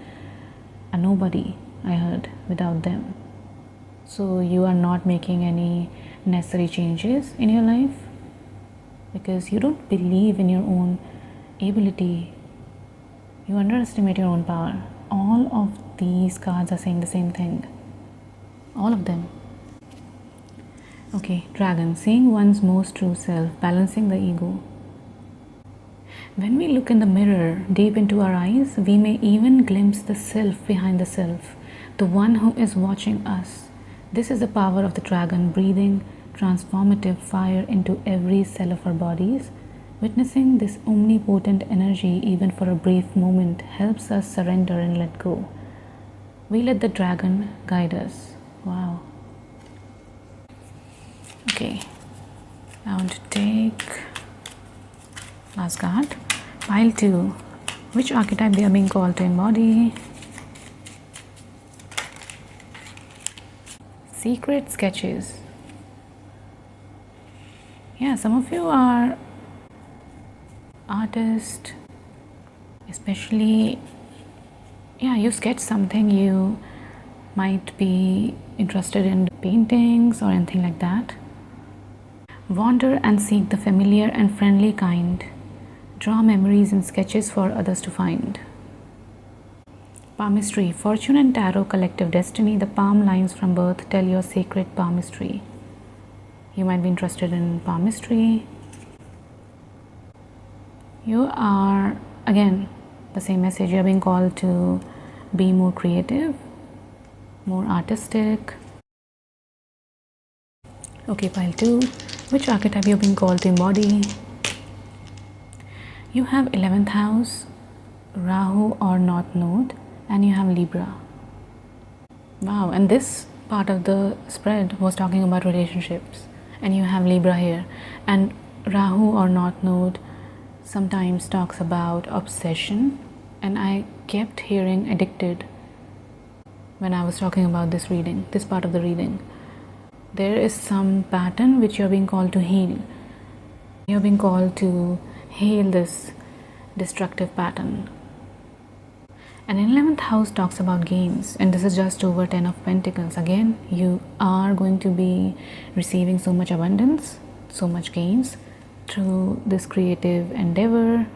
a nobody, I heard, without them. So you are not making any necessary changes in your life because you don't believe in your own ability. You underestimate your own power. All of these cards are saying the same thing. All of them. Okay, Dragon, seeing one's most true self, balancing the ego. When we look in the mirror deep into our eyes, we may even glimpse the self behind the self, the one who is watching us. This is the power of the dragon, breathing transformative fire into every cell of our bodies. Witnessing this omnipotent energy, even for a brief moment, helps us surrender and let go. We let the dragon guide us. Wow. Okay, I want to take last card. Pile 2. Which archetype they are being called to embody? Secret sketches. Yeah, some of you are artists, especially, you sketch something. You might be interested in paintings or anything like that. Wander and seek the familiar and friendly kind. Draw memories and sketches for others to find. Palmistry, fortune and tarot, collective destiny. The palm lines from birth tell your sacred palmistry. You might be interested in palmistry. You are, again, the same message. You are being called to be more creative, more artistic. Okay, pile 2. Which archetype you are being called to embody? You have 11th house, Rahu or North Node, and you have Libra. Wow, and this part of the spread was talking about relationships, and you have Libra here. And Rahu or North Node sometimes talks about obsession, and I kept hearing addicted when I was talking about this reading, this part of the reading. There is some pattern which you're being called to heal. You're being called to heal this destructive pattern. And 11th house talks about gains, and this is just over 10 of Pentacles. Again, you are going to be receiving so much abundance, so much gains through this creative endeavor.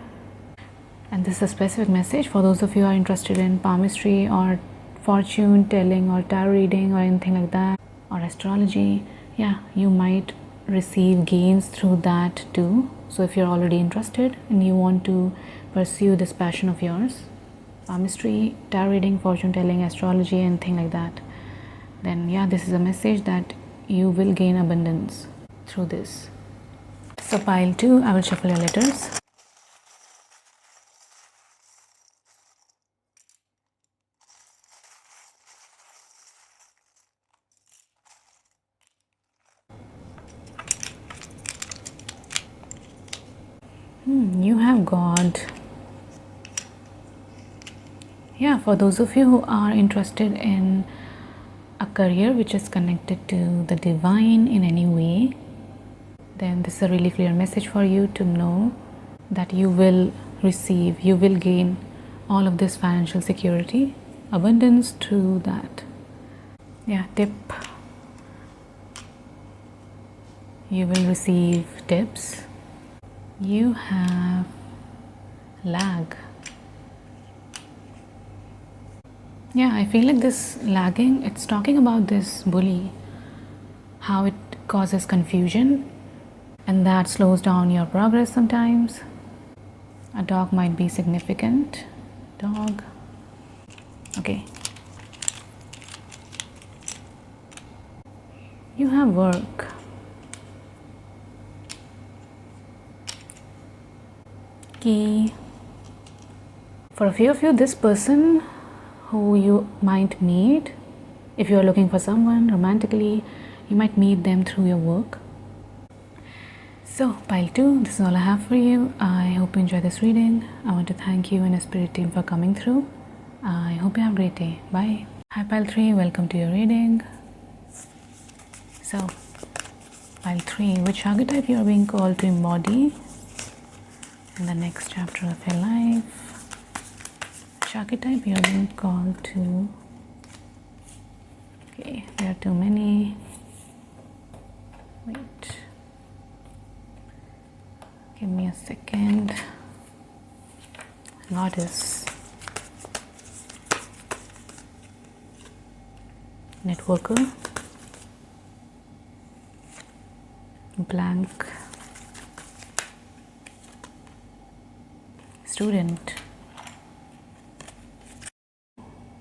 And this is a specific message for those of you who are interested in palmistry or fortune telling or tarot reading or anything like that, or astrology. You might receive gains through that too. So if you're already interested and you want to pursue this passion of yours, palmistry, tarot reading, fortune telling, astrology, anything like that, then this is a message that you will gain abundance through this. So pile 2, I will shuffle your letters. You have God. For those of you who are interested in a career which is connected to the divine in any way, then this is a really clear message for you to know that you will receive, you will gain all of this financial security, abundance through that. Tip. You will receive tips. You have lag. I feel like this lagging, it's talking about this bully, how it causes confusion and that slows down your progress sometimes. A dog might be significant. Dog. Okay. You have work. Key. For a few of you, this person who you might meet, if you are looking for someone romantically, you might meet them through your work. So, pile 2, this is all I have for you. I hope you enjoy this reading. I want to thank you and the spirit team for coming through. I hope you have a great day. Bye. Hi, pile 3, welcome to your reading. So, pile 3, which archetype you are being called to embody in the next chapter of your life? Which archetype you are being called to? Okay, there are too many. Wait. Give me a second. Goddess. Networker. Blank. Student.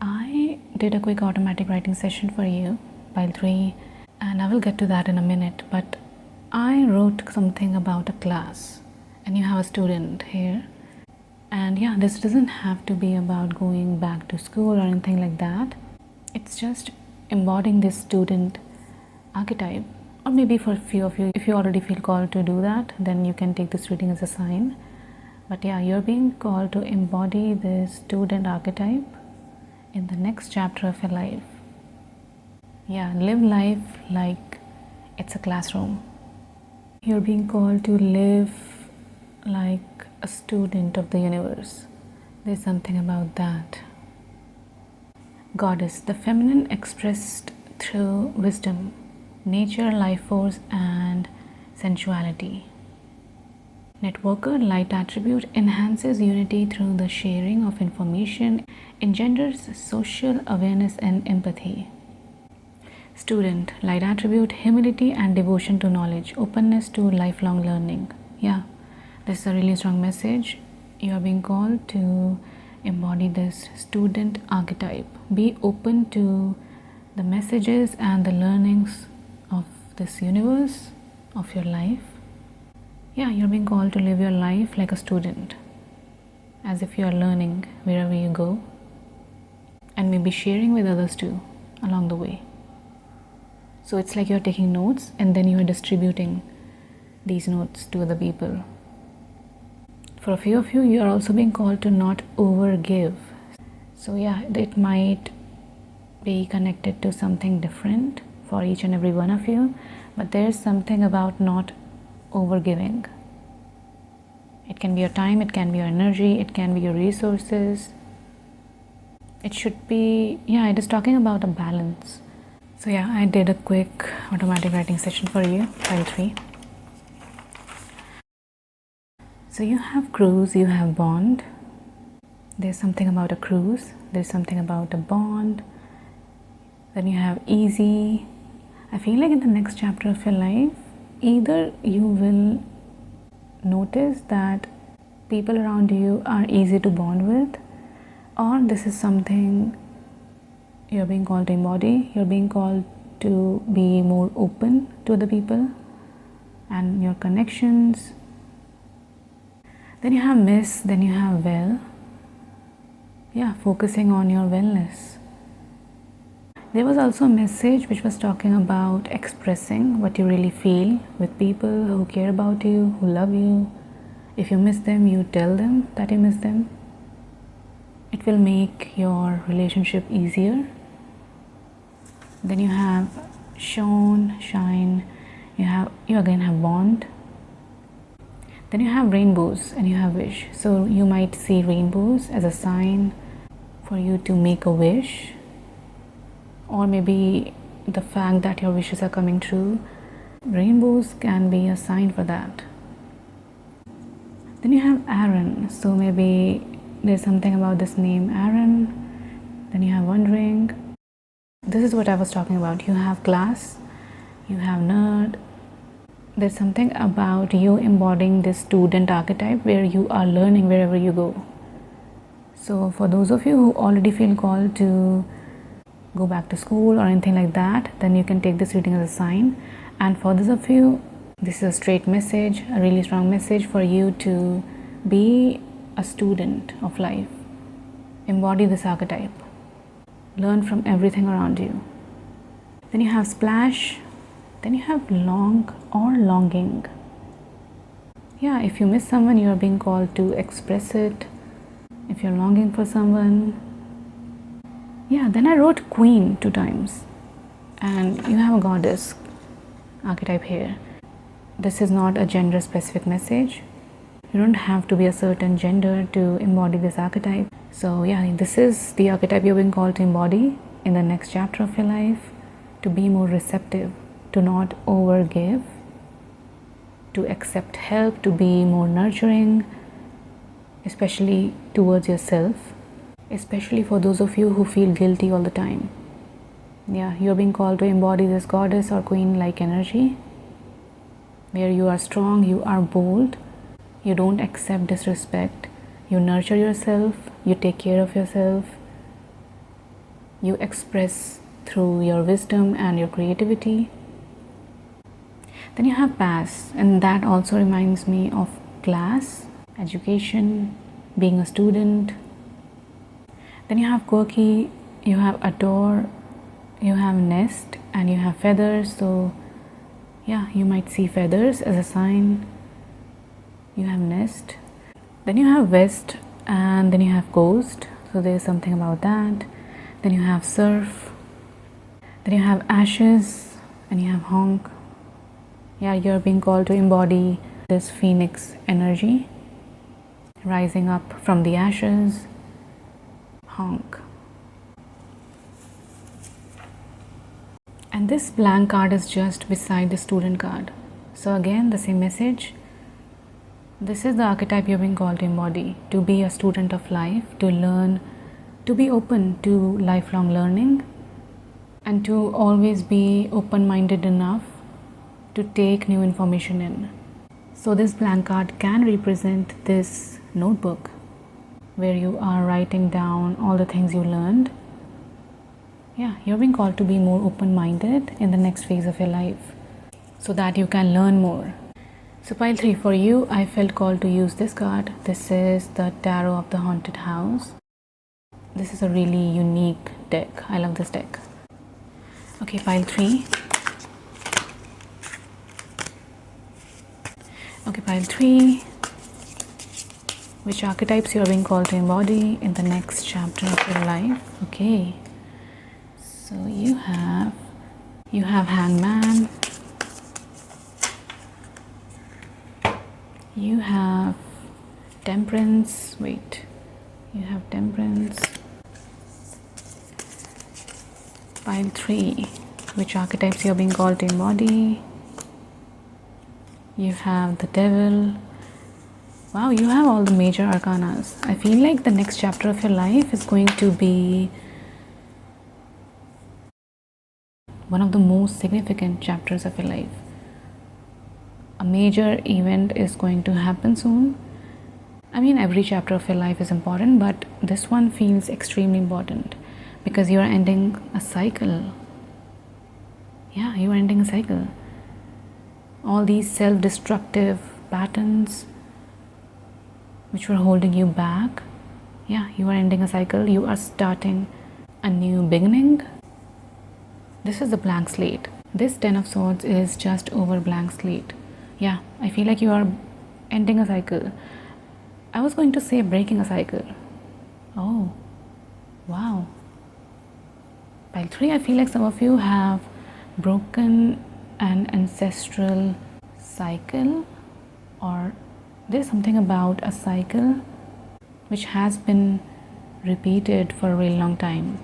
I did a quick automatic writing session for you, pile 3, and I will get to that in a minute, but I wrote something about a class and you have a student here, and yeah, this doesn't have to be about going back to school or anything like that. It's just embodying this student archetype, or maybe for a few of you, if you already feel called to do that, then you can take this reading as a sign. But yeah, you're being called to embody this student archetype in the next chapter of your life. Yeah, live life like it's a classroom. You're being called to live like a student of the universe. There's something about that. Goddess, the feminine expressed through wisdom, nature, life force, and sensuality. Networker, light attribute, enhances unity through the sharing of information, engenders social awareness and empathy. Student, light attribute, humility and devotion to knowledge, openness to lifelong learning. Yeah, this is a really strong message. You are being called to embody this student archetype. Be open to the messages and the learnings of this universe, of your life. Yeah, you're being called to live your life like a student, as if you are learning wherever you go, and maybe sharing with others too along the way. So it's like you're taking notes and then you are distributing these notes to other people. For a few of you, you are also being called to not overgive. So yeah, it might be connected to something different for each and every one of you, but there's something about not overgiving. It can be your time, it can be your energy, it can be your resources. It should be, yeah, it is talking about a balance. So yeah, I did a quick automatic writing session for you, pile 3. So you have cruise, you have bond. There's something about a cruise, there's something about a bond. Then you have easy. I feel like in the next chapter of your life, either you will notice that people around you are easy to bond with, or this is something you're being called to embody. You're being called to be more open to other people and your connections. Then you have miss, then you have well. Yeah, focusing on your wellness. There was also a message which was talking about expressing what you really feel with people who care about you, who love you. If you miss them, you tell them that you miss them. It will make your relationship easier. Then you have shone, shine. You again have bond. Then you have rainbows and you have wish. So you might see rainbows as a sign for you to make a wish, or maybe the fact that your wishes are coming true. Rainbows can be a sign for that. Then you have Aaron. So maybe there's something about this name Aaron. Then you have wondering. This is what I was talking about. You have class, you have nerd. There's something about you embodying this student archetype where you are learning wherever you go. So for those of you who already feel called to go back to school or anything like that, then you can take this reading as a sign. And for those of you, this is a straight message, a really strong message for you to be a student of life. Embody this archetype. Learn from everything around you. Then you have splash. Then you have long or longing. Yeah, if you miss someone, you are being called to express it. If you're longing for someone. Yeah, then I wrote Queen 2 times. And you have a goddess archetype here. This is not a gender specific message. You don't have to be a certain gender to embody this archetype. So yeah, this is the archetype you're being called to embody in the next chapter of your life. To be more receptive, to not overgive, to accept help, to be more nurturing, especially towards yourself, especially for those of you who feel guilty all the time. Yeah, you're being called to embody this goddess or queen like energy, where you are strong, you are bold, you don't accept disrespect, you nurture yourself, you take care of yourself, you express through your wisdom and your creativity. Then you have pass, and that also reminds me of class, education, being a student. Then you have quirky, you have adore, you have nest, and you have feathers. So yeah, you might see feathers as a sign. You have nest. Then you have west, and then you have coast. So there's something about that. Then you have surf. Then you have ashes, and you have honk. Yeah, you're being called to embody this phoenix energy, rising up from the ashes. Honk. And this blank card is just beside the student card. So again, the same message. This is the archetype you're being called to embody, to be a student of life, to learn, to be open to lifelong learning, and to always be open-minded enough to take new information in. So this blank card can represent this notebook where you are writing down all the things you learned. Yeah, you're being called to be more open-minded in the next phase of your life so that you can learn more. So pile 3, for you, I felt called to use this card. This is the Tarot of the Haunted House. This is a really unique deck. I love this deck. Okay, pile 3. Okay, pile 3. Which archetypes you are being called to embody in the next chapter of your life? Okay. So you have Hangman. You have Temperance. Wait. You have Temperance. Pile 3. Which archetypes you are being called to embody? You have the Devil. Wow, you have all the major arcanas. I feel like the next chapter of your life is going to be one of the most significant chapters of your life. A major event is going to happen soon. I mean, every chapter of your life is important, but this one feels extremely important because you are ending a cycle. Yeah, you are ending a cycle. All these self-destructive patterns which were holding you back, yeah, you are ending a cycle. You are starting a new beginning. This is the blank slate. This 10 of Swords is just over blank slate. Yeah, I feel like you are ending a cycle. I was going to say breaking a cycle. Oh, wow. Pile 3, I feel like some of you have broken an ancestral cycle, or there's something about a cycle which has been repeated for a really long time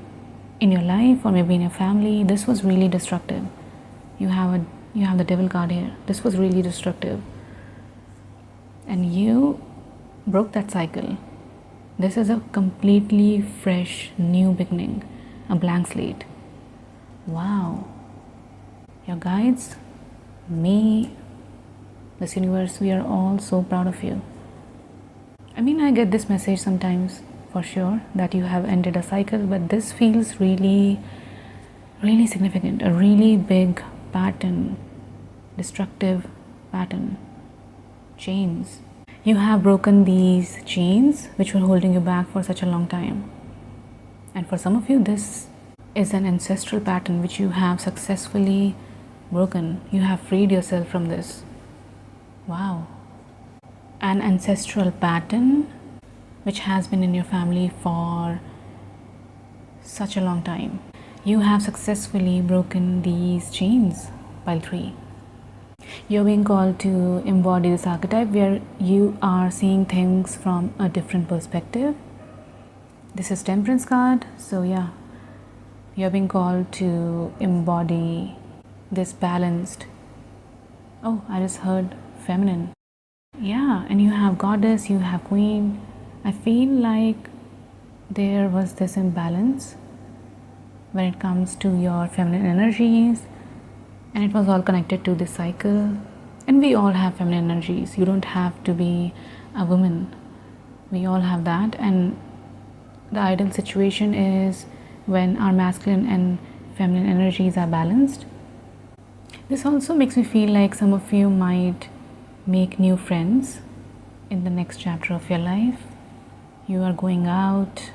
in your life or maybe in your family. This was really destructive. You have the Devil card here. This was really destructive, and you broke that cycle. This is a completely fresh new beginning, a blank slate. Wow. Your guides, me, this universe, we are all so proud of you. I mean, I get this message sometimes for sure that you have ended a cycle, but this feels really, really significant. A really big pattern, destructive pattern, chains. You have broken these chains which were holding you back for such a long time. And for some of you, this is an ancestral pattern which you have successfully broken. You have freed yourself from this. Wow. an ancestral pattern which has been in your family for such a long time. You have successfully broken these chains, pile 3. You're being called to embody this archetype where you are seeing things from a different perspective. This is Temperance card, so yeah, you're being called to embody this balanced. Oh, I just heard feminine. Yeah, and you have goddess, you have queen. I feel like there was this imbalance when it comes to your feminine energies, and it was all connected to this cycle. And we all have feminine energies. You don't have to be a woman. We all have that, and the ideal situation is when our masculine and feminine energies are balanced. This also makes me feel like some of you might make new friends in the next chapter of your life. You are going out,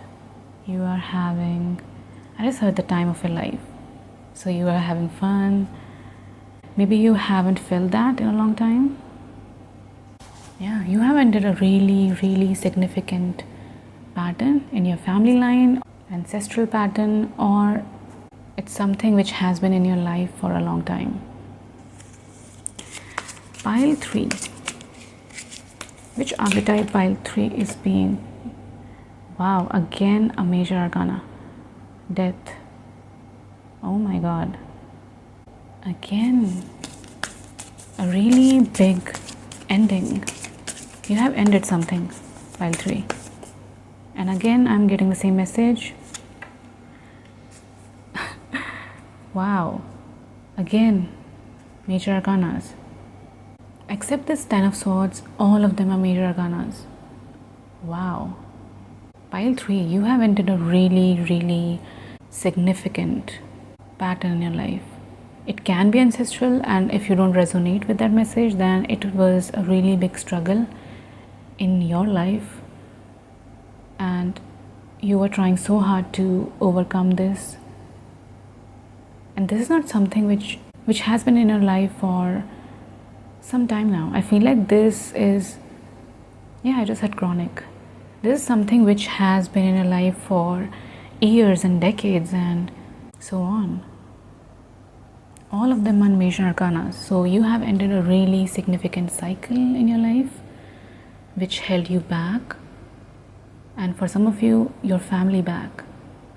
you are having, I just heard the time of your life. So you are having fun. Maybe you haven't felt that in a long time. Yeah, you have entered a really significant pattern in your family line, ancestral pattern, or it's something which has been in your life for a long time. Pile 3. Which archetype pile 3 is being? Wow, again a major arcana. Death. Oh my god. Again a really big ending. You have ended something, pile 3. And again I'm getting the same message. Wow. Again, major arcanas. Except this 10 of swords, all of them are major arcanas. Wow. Pile 3, you have entered a really significant pattern in your life. It can be ancestral, and if you don't resonate with that message, then it was a really big struggle in your life and you were trying so hard to overcome this. And this is not something which has been in your life for some time now. I feel like this is, yeah, I just had chronic. This is something which has been in your life for years and decades and so on. All of them are major arcana. So you have entered a really significant cycle in your life which held you back, and for some of you, your family back,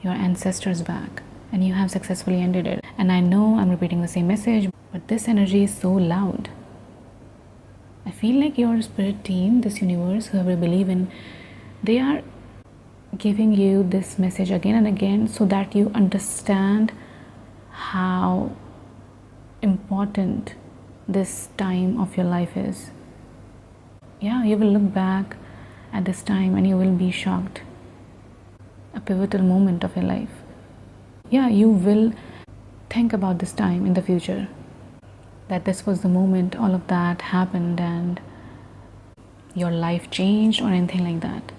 your ancestors back, and you have successfully ended it. And I know I'm repeating the same message, but this energy is so loud. I feel like your spirit team, this universe, whoever you believe in, they are giving you this message again and again so that you understand how important this time of your life is. Yeah, you will look back at this time and you will be shocked. A pivotal moment of your life. Yeah, you will think about this time in the future, that this was the moment all of that happened and your life changed or anything like that.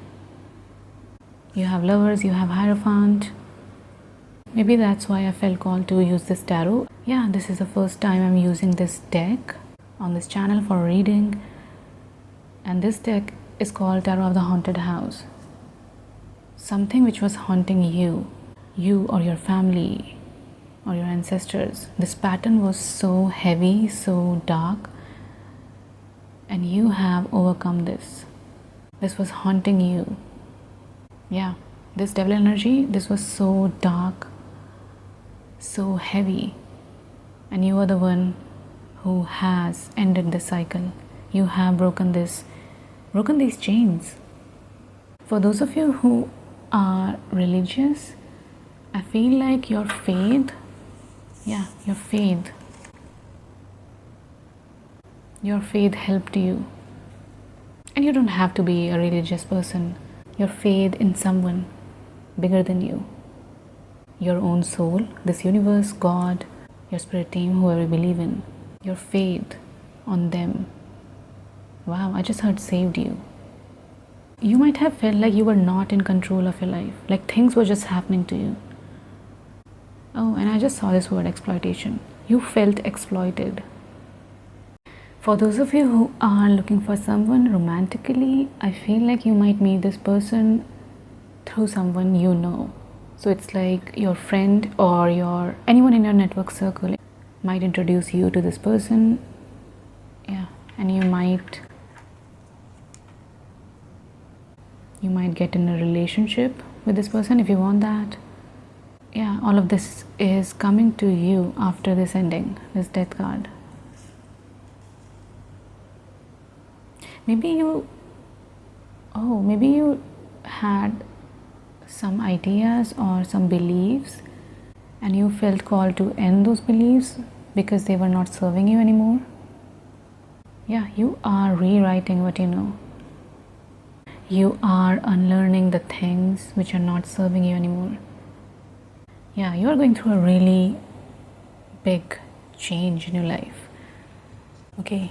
You have lovers, you have Hierophant. Maybe that's why I felt called to use this tarot. Yeah, this is the first time I'm using this deck on this channel for reading, and this deck is called Tarot of the Haunted House. Something which was haunting you or your family or your ancestors. This pattern was so heavy, so dark, and you have overcome this. This was haunting you. Yeah, this devil energy, this was so dark, so heavy, and you are the one who has ended this cycle. You have broken these chains. For those of you who are religious, I feel like your faith, your faith helped you. And you don't have to be a religious person. Your faith in someone bigger than you, your own soul, this universe, God, your spirit team, whoever you believe in, your faith on them. Wow, I just heard saved you. You might have felt like you were not in control of your life, like things were just happening to you. Oh, and I just saw this word, exploitation. You felt exploited. For those of you who are looking for someone romantically, I feel like you might meet this person through someone you know. So it's like your friend or anyone in your network circle might introduce you to this person. Yeah, and you might get in a relationship with this person if you want that. Yeah, all of this is coming to you after this ending, this death card. Maybe you had some ideas or some beliefs and you felt called to end those beliefs because they were not serving you anymore. Yeah, you are rewriting what you know. You are unlearning the things which are not serving you anymore. Yeah, you are going through a really big change in your life. Okay,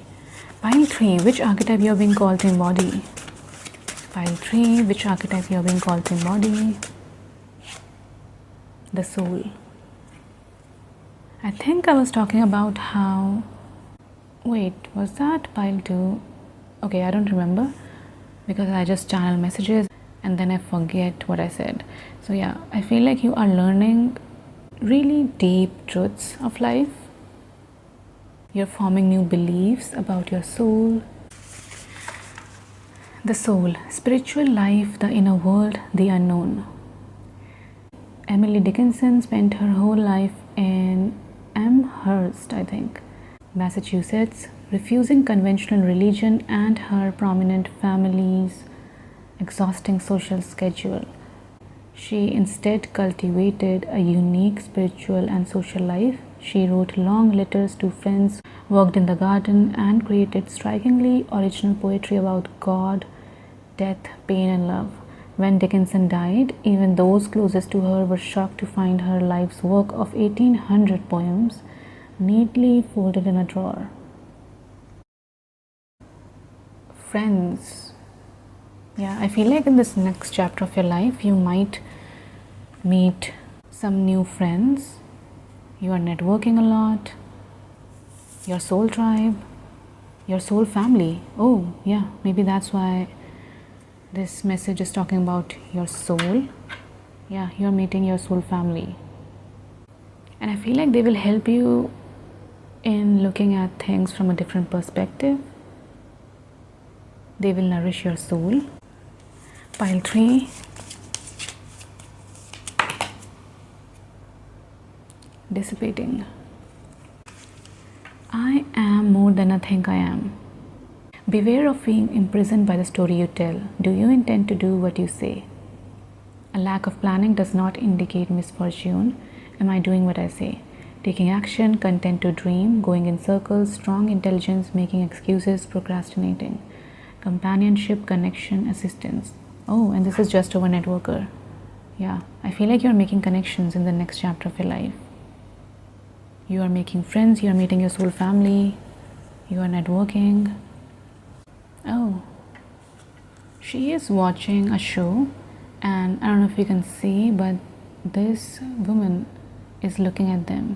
pile 3, which archetype you are being called to embody? Pile 3, which archetype you are being called to embody? The soul. I think I was talking about how... Wait, was that pile 2? Okay, I don't remember because I just channel messages and then I forget what I said. So yeah, I feel like you are learning really deep truths of life. You're forming new beliefs about your soul. The soul, spiritual life, the inner world, the unknown. Emily Dickinson spent her whole life in Amherst, I think, Massachusetts, refusing conventional religion and her prominent family's exhausting social schedule. She instead cultivated a unique spiritual and social life. She wrote long letters to friends, worked in the garden, and created strikingly original poetry about God, death, pain, and love. When Dickinson died, even those closest to her were shocked to find her life's work of 1800 poems neatly folded in a drawer. Friends. Yeah, I feel like in this next chapter of your life, you might meet some new friends. You are networking a lot. Your soul tribe, your soul family. Oh, yeah, maybe that's why this message is talking about your soul. Yeah, you're meeting your soul family. And I feel like they will help you in looking at things from a different perspective. They will nourish your soul. Pile 3. Dissipating. I am more than I think I am. Beware of being imprisoned by the story you tell. Do you intend to do what you say? A lack of planning does not indicate misfortune. Am I doing what I say? Taking action, content to dream, going in circles, strong intelligence, making excuses, procrastinating. Companionship, connection, assistance. Oh, and this is just over networker. Yeah, I feel like you're making connections in the next chapter of your life. You are making friends, you are meeting your soul family, you are networking. Oh, she is watching a show, and I don't know if you can see, but this woman is looking at them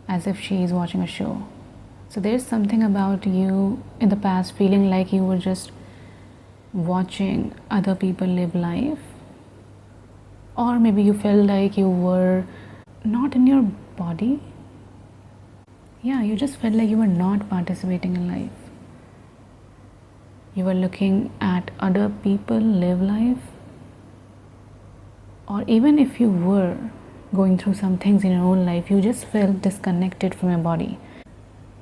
as if she is watching a show. So there's something about you in the past feeling like you were just watching other people live life, or maybe you felt like you were not in your body. Yeah, you just felt like you were not participating in life. You were looking at other people live life, or even if you were going through some things in your own life, you just felt disconnected from your body.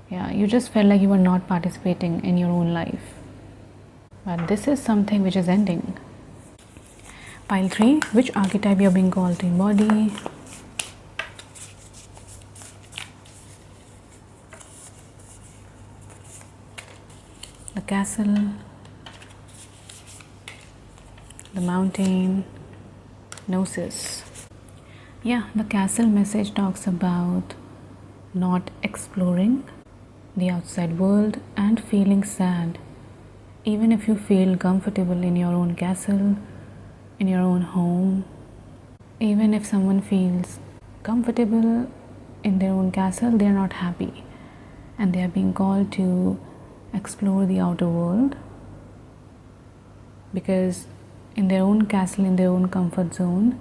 Yeah, you just felt like you were not participating in your own life. But this is something which is ending. Pile 3, which archetype you are being called to embody? The castle, the mountain, gnosis. Yeah, the castle message talks about not exploring the outside world and feeling sad. Even if you feel comfortable in your own castle, in your own home, even if someone feels comfortable in their own castle, they are not happy, and they are being called to explore the outer world, because in their own castle, in their own comfort zone,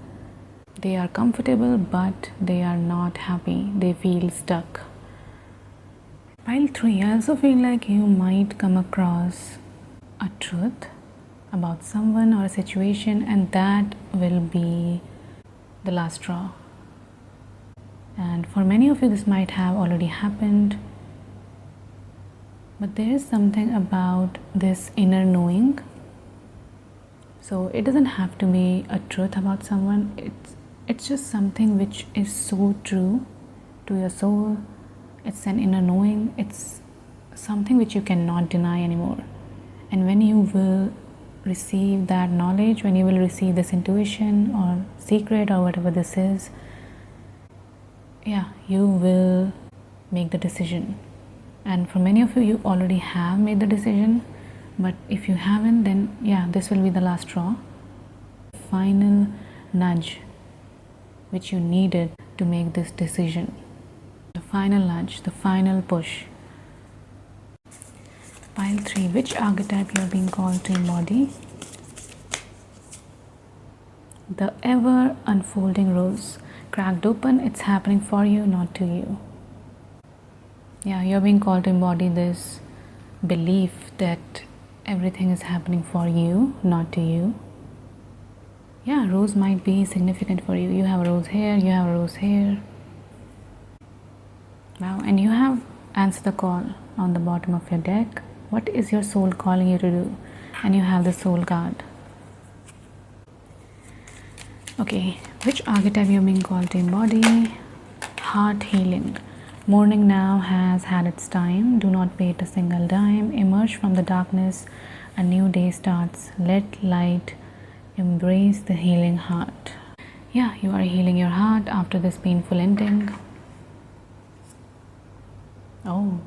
they are comfortable but they are not happy. They feel stuck. Pile 3, I also feel like you might come across a truth about someone or a situation, and that will be the last straw. And for many of you, this might have already happened, but there is something about this inner knowing. So it doesn't have to be a truth about someone. It's just something which is so true to your soul. It's an inner knowing. It's something which you cannot deny anymore. And when you will receive that knowledge, when you will receive this intuition or secret or whatever this is, you will make the decision. And for many of you, you already have made the decision. But if you haven't, then this will be the last straw. Final nudge which you needed to make this decision. The final nudge, the final push. Pile 3, which archetype you are being called to embody? The ever unfolding rose. Cracked open, it's happening for you, not to you. You're being called to embody this belief that everything is happening for you, not to you. Rose might be significant for you. You have a rose here, you have a rose here. Wow, and you have answered the call on the bottom of your deck. What is your soul calling you to do? And you have the soul card. Okay, which archetype you're being called to embody? Heart healing. Morning now has had its time. Do not pay it a single dime. Emerge from the darkness. A new day starts. Let light embrace the healing heart. You are healing your heart after this painful ending. Oh,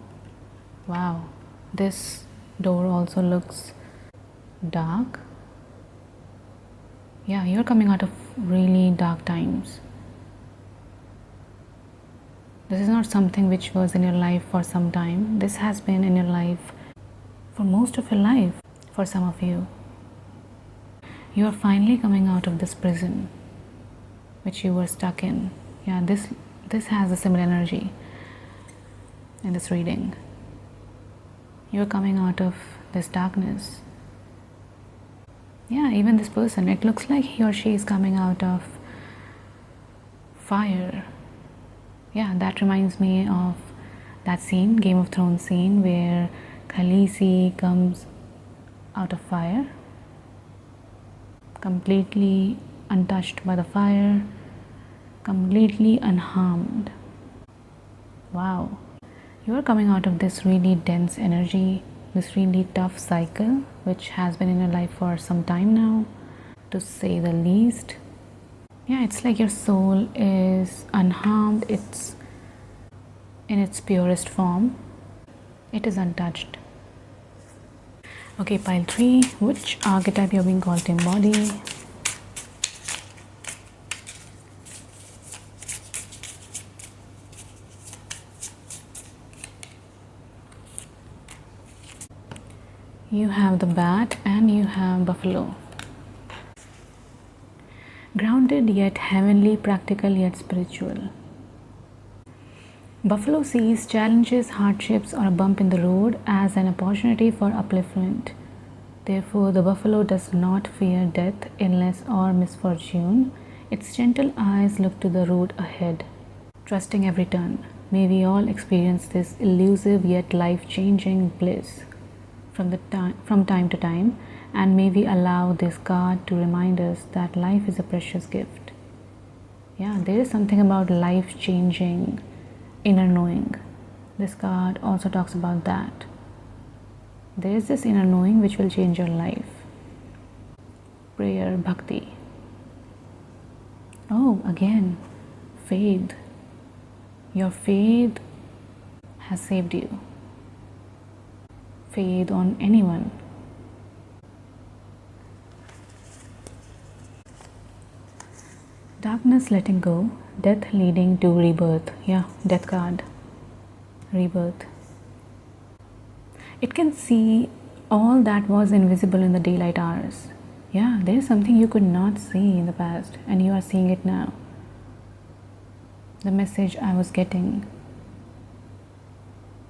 wow. This door also looks dark. You're coming out of really dark times. This is not something which was in your life for some time. This has been in your life for most of your life, for some of you. You are finally coming out of this prison which you were stuck in. This has a similar energy in this reading. You are coming out of this darkness. Even this person, it looks like he or she is coming out of fire. That reminds me of that scene, Game of Thrones scene, where Khaleesi comes out of fire, completely untouched by the fire, completely unharmed. Wow. You are coming out of this really dense energy, this really tough cycle which has been in your life for some time now, to say the least. It's like your soul is unharmed. It's in its purest form. It is untouched. Okay, pile 3, which archetype you're being called to embody? You have the bat and you have buffalo. Grounded yet heavenly, practical yet spiritual. Buffalo sees challenges, hardships, or a bump in the road as an opportunity for upliftment. Therefore, the buffalo does not fear death, illness, or misfortune. Its gentle eyes look to the road ahead, trusting every turn. May we all experience this elusive yet life-changing bliss from time to time, and may we allow this card to remind us that life is a precious gift. There is something about life-changing inner knowing. This card also talks about that. There is this inner knowing which will change your life. Prayer, bhakti. Oh, again, faith. Your faith has saved you. Faith on anyone. Darkness letting go, death leading to rebirth. Death card. Rebirth. It can see all that was invisible in the daylight hours. Yeah, there is something you could not see in the past, and you are seeing it now. The message I was getting,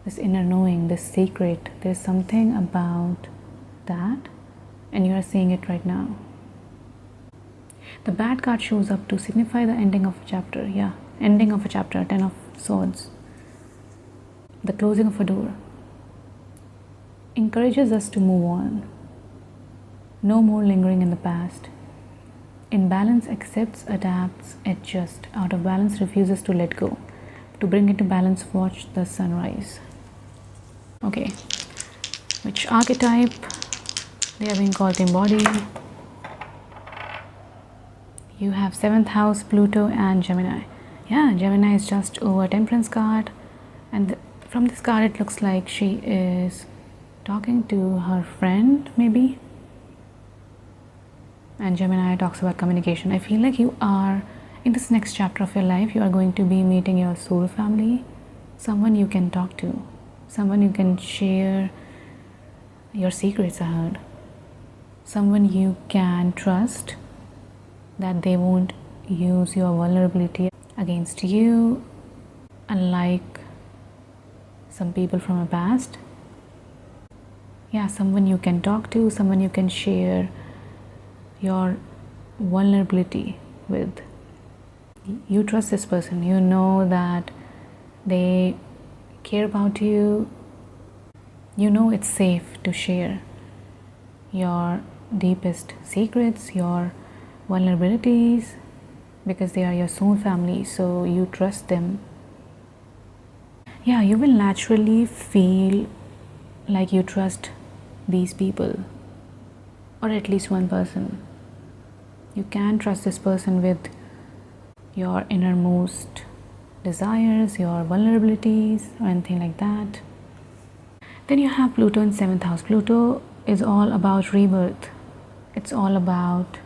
this inner knowing, this secret, there's something about that, and you are seeing it right now. The bad card shows up to signify the ending of a chapter. Yeah, ending of a chapter, 10 of swords. The closing of a door encourages us to move on. No more lingering in the past. In balance, accepts, adapts, adjusts. Out of balance, refuses to let go. To bring into balance, watch the sunrise. Okay, which archetype? They are being called Embody. You have 7th house, Pluto and Gemini. Yeah, Gemini is just over Temperance card, and from this card it looks like she is talking to her friend maybe, and Gemini talks about communication. I feel like you are in this next chapter of your life, you are going to be meeting your soul family, someone you can talk to, someone you can share your secrets. I heard someone you can trust, that they won't use your vulnerability against you, unlike some people from a past. Yeah, someone you can talk to, someone you can share your vulnerability with. You trust this person, you know that they care about you, you know it's safe to share your deepest secrets, your vulnerabilities, because they are your soul family, so you trust them. Yeah, you will naturally feel like you trust these people, or at least one person. You can trust this person with your innermost desires, your vulnerabilities, or anything like that. Then you have Pluto in 7th house. Pluto is all about rebirth. It's all about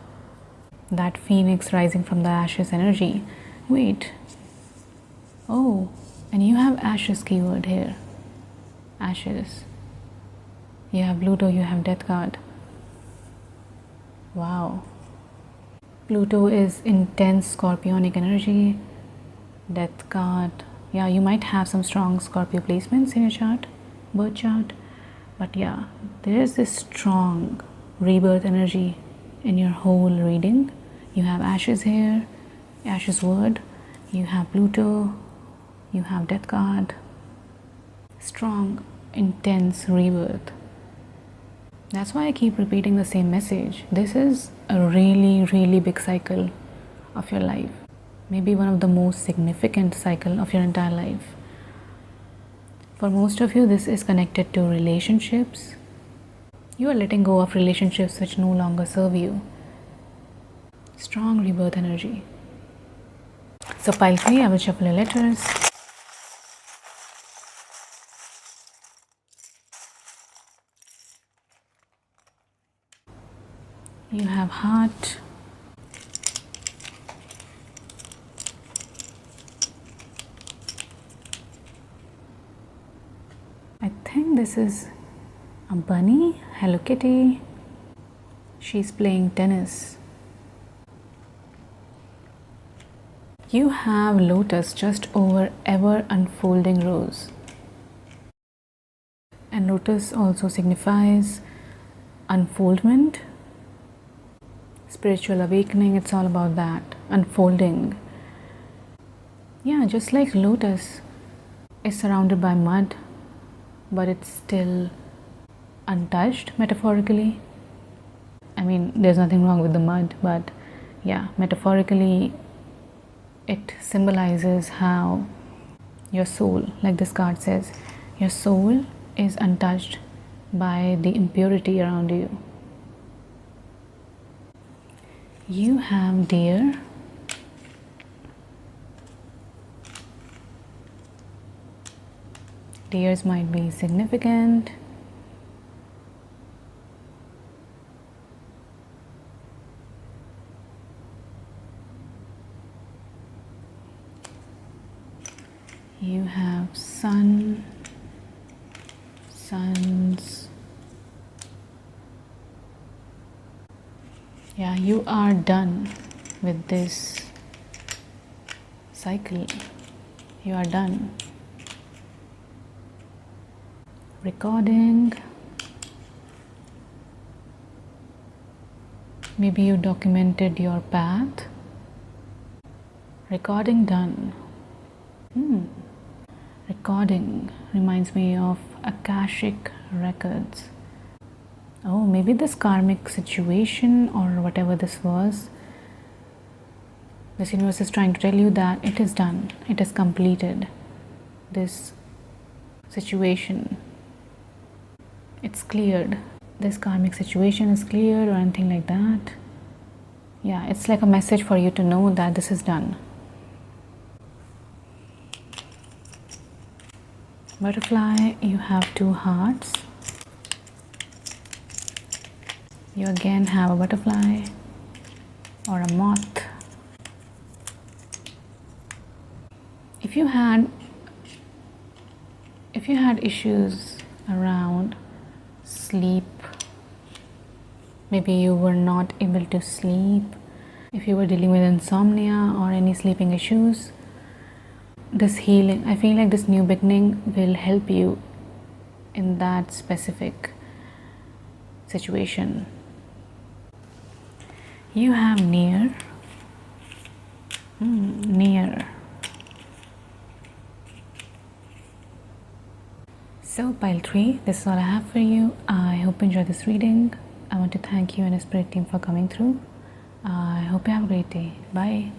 that phoenix rising from the ashes energy. Wait. Oh, and you have ashes keyword here. Ashes. You have Pluto, you have Death card. Wow. Pluto is intense scorpionic energy. Death card. Yeah, you might have some strong Scorpio placements in your chart, birth chart. But yeah, there is this strong rebirth energy in your whole reading. You have ashes here, ashes word. You have Pluto, you have Death card. Strong, intense rebirth. That's why I keep repeating the same message. This is a really, really big cycle of your life. Maybe one of the most significant cycle of your entire life. For most of you, this is connected to relationships. You are letting go of relationships which no longer serve you. Strong rebirth energy. So pile 3, I will shuffle your letters. You have heart. I think this is a bunny, Hello Kitty. She's playing tennis. You have lotus just over ever unfolding rose. And lotus also signifies unfoldment, spiritual awakening. It's all about that, unfolding. Yeah, just like lotus is surrounded by mud, but it's still untouched, metaphorically. I mean, there's nothing wrong with the mud, but yeah, metaphorically it symbolizes how your soul, like this card says, your soul is untouched by the impurity around you. You have deer. Deers might be significant. You have sun, Sons. Yeah, you are done with this cycle. You are done. Recording. Maybe you documented your path. Recording done. Recording reminds me of Akashic records. Oh, maybe this karmic situation or whatever this was, this universe is trying to tell you that it is done, it is completed. This situation, it's cleared. This karmic situation is cleared or anything like that. Yeah, it's like a message for you to know that this is done. Butterfly, you have 2 hearts. You again have a butterfly or a moth. If you had issues around sleep, maybe you were not able to sleep, if you were dealing with insomnia or any sleeping issues, this healing, I feel like this new beginning will help you in that specific situation. You have near. Near. So pile 3, this is all I have for you. I hope you enjoyed this reading. I want to thank you and the spirit team for coming through. I hope you have a great day. Bye.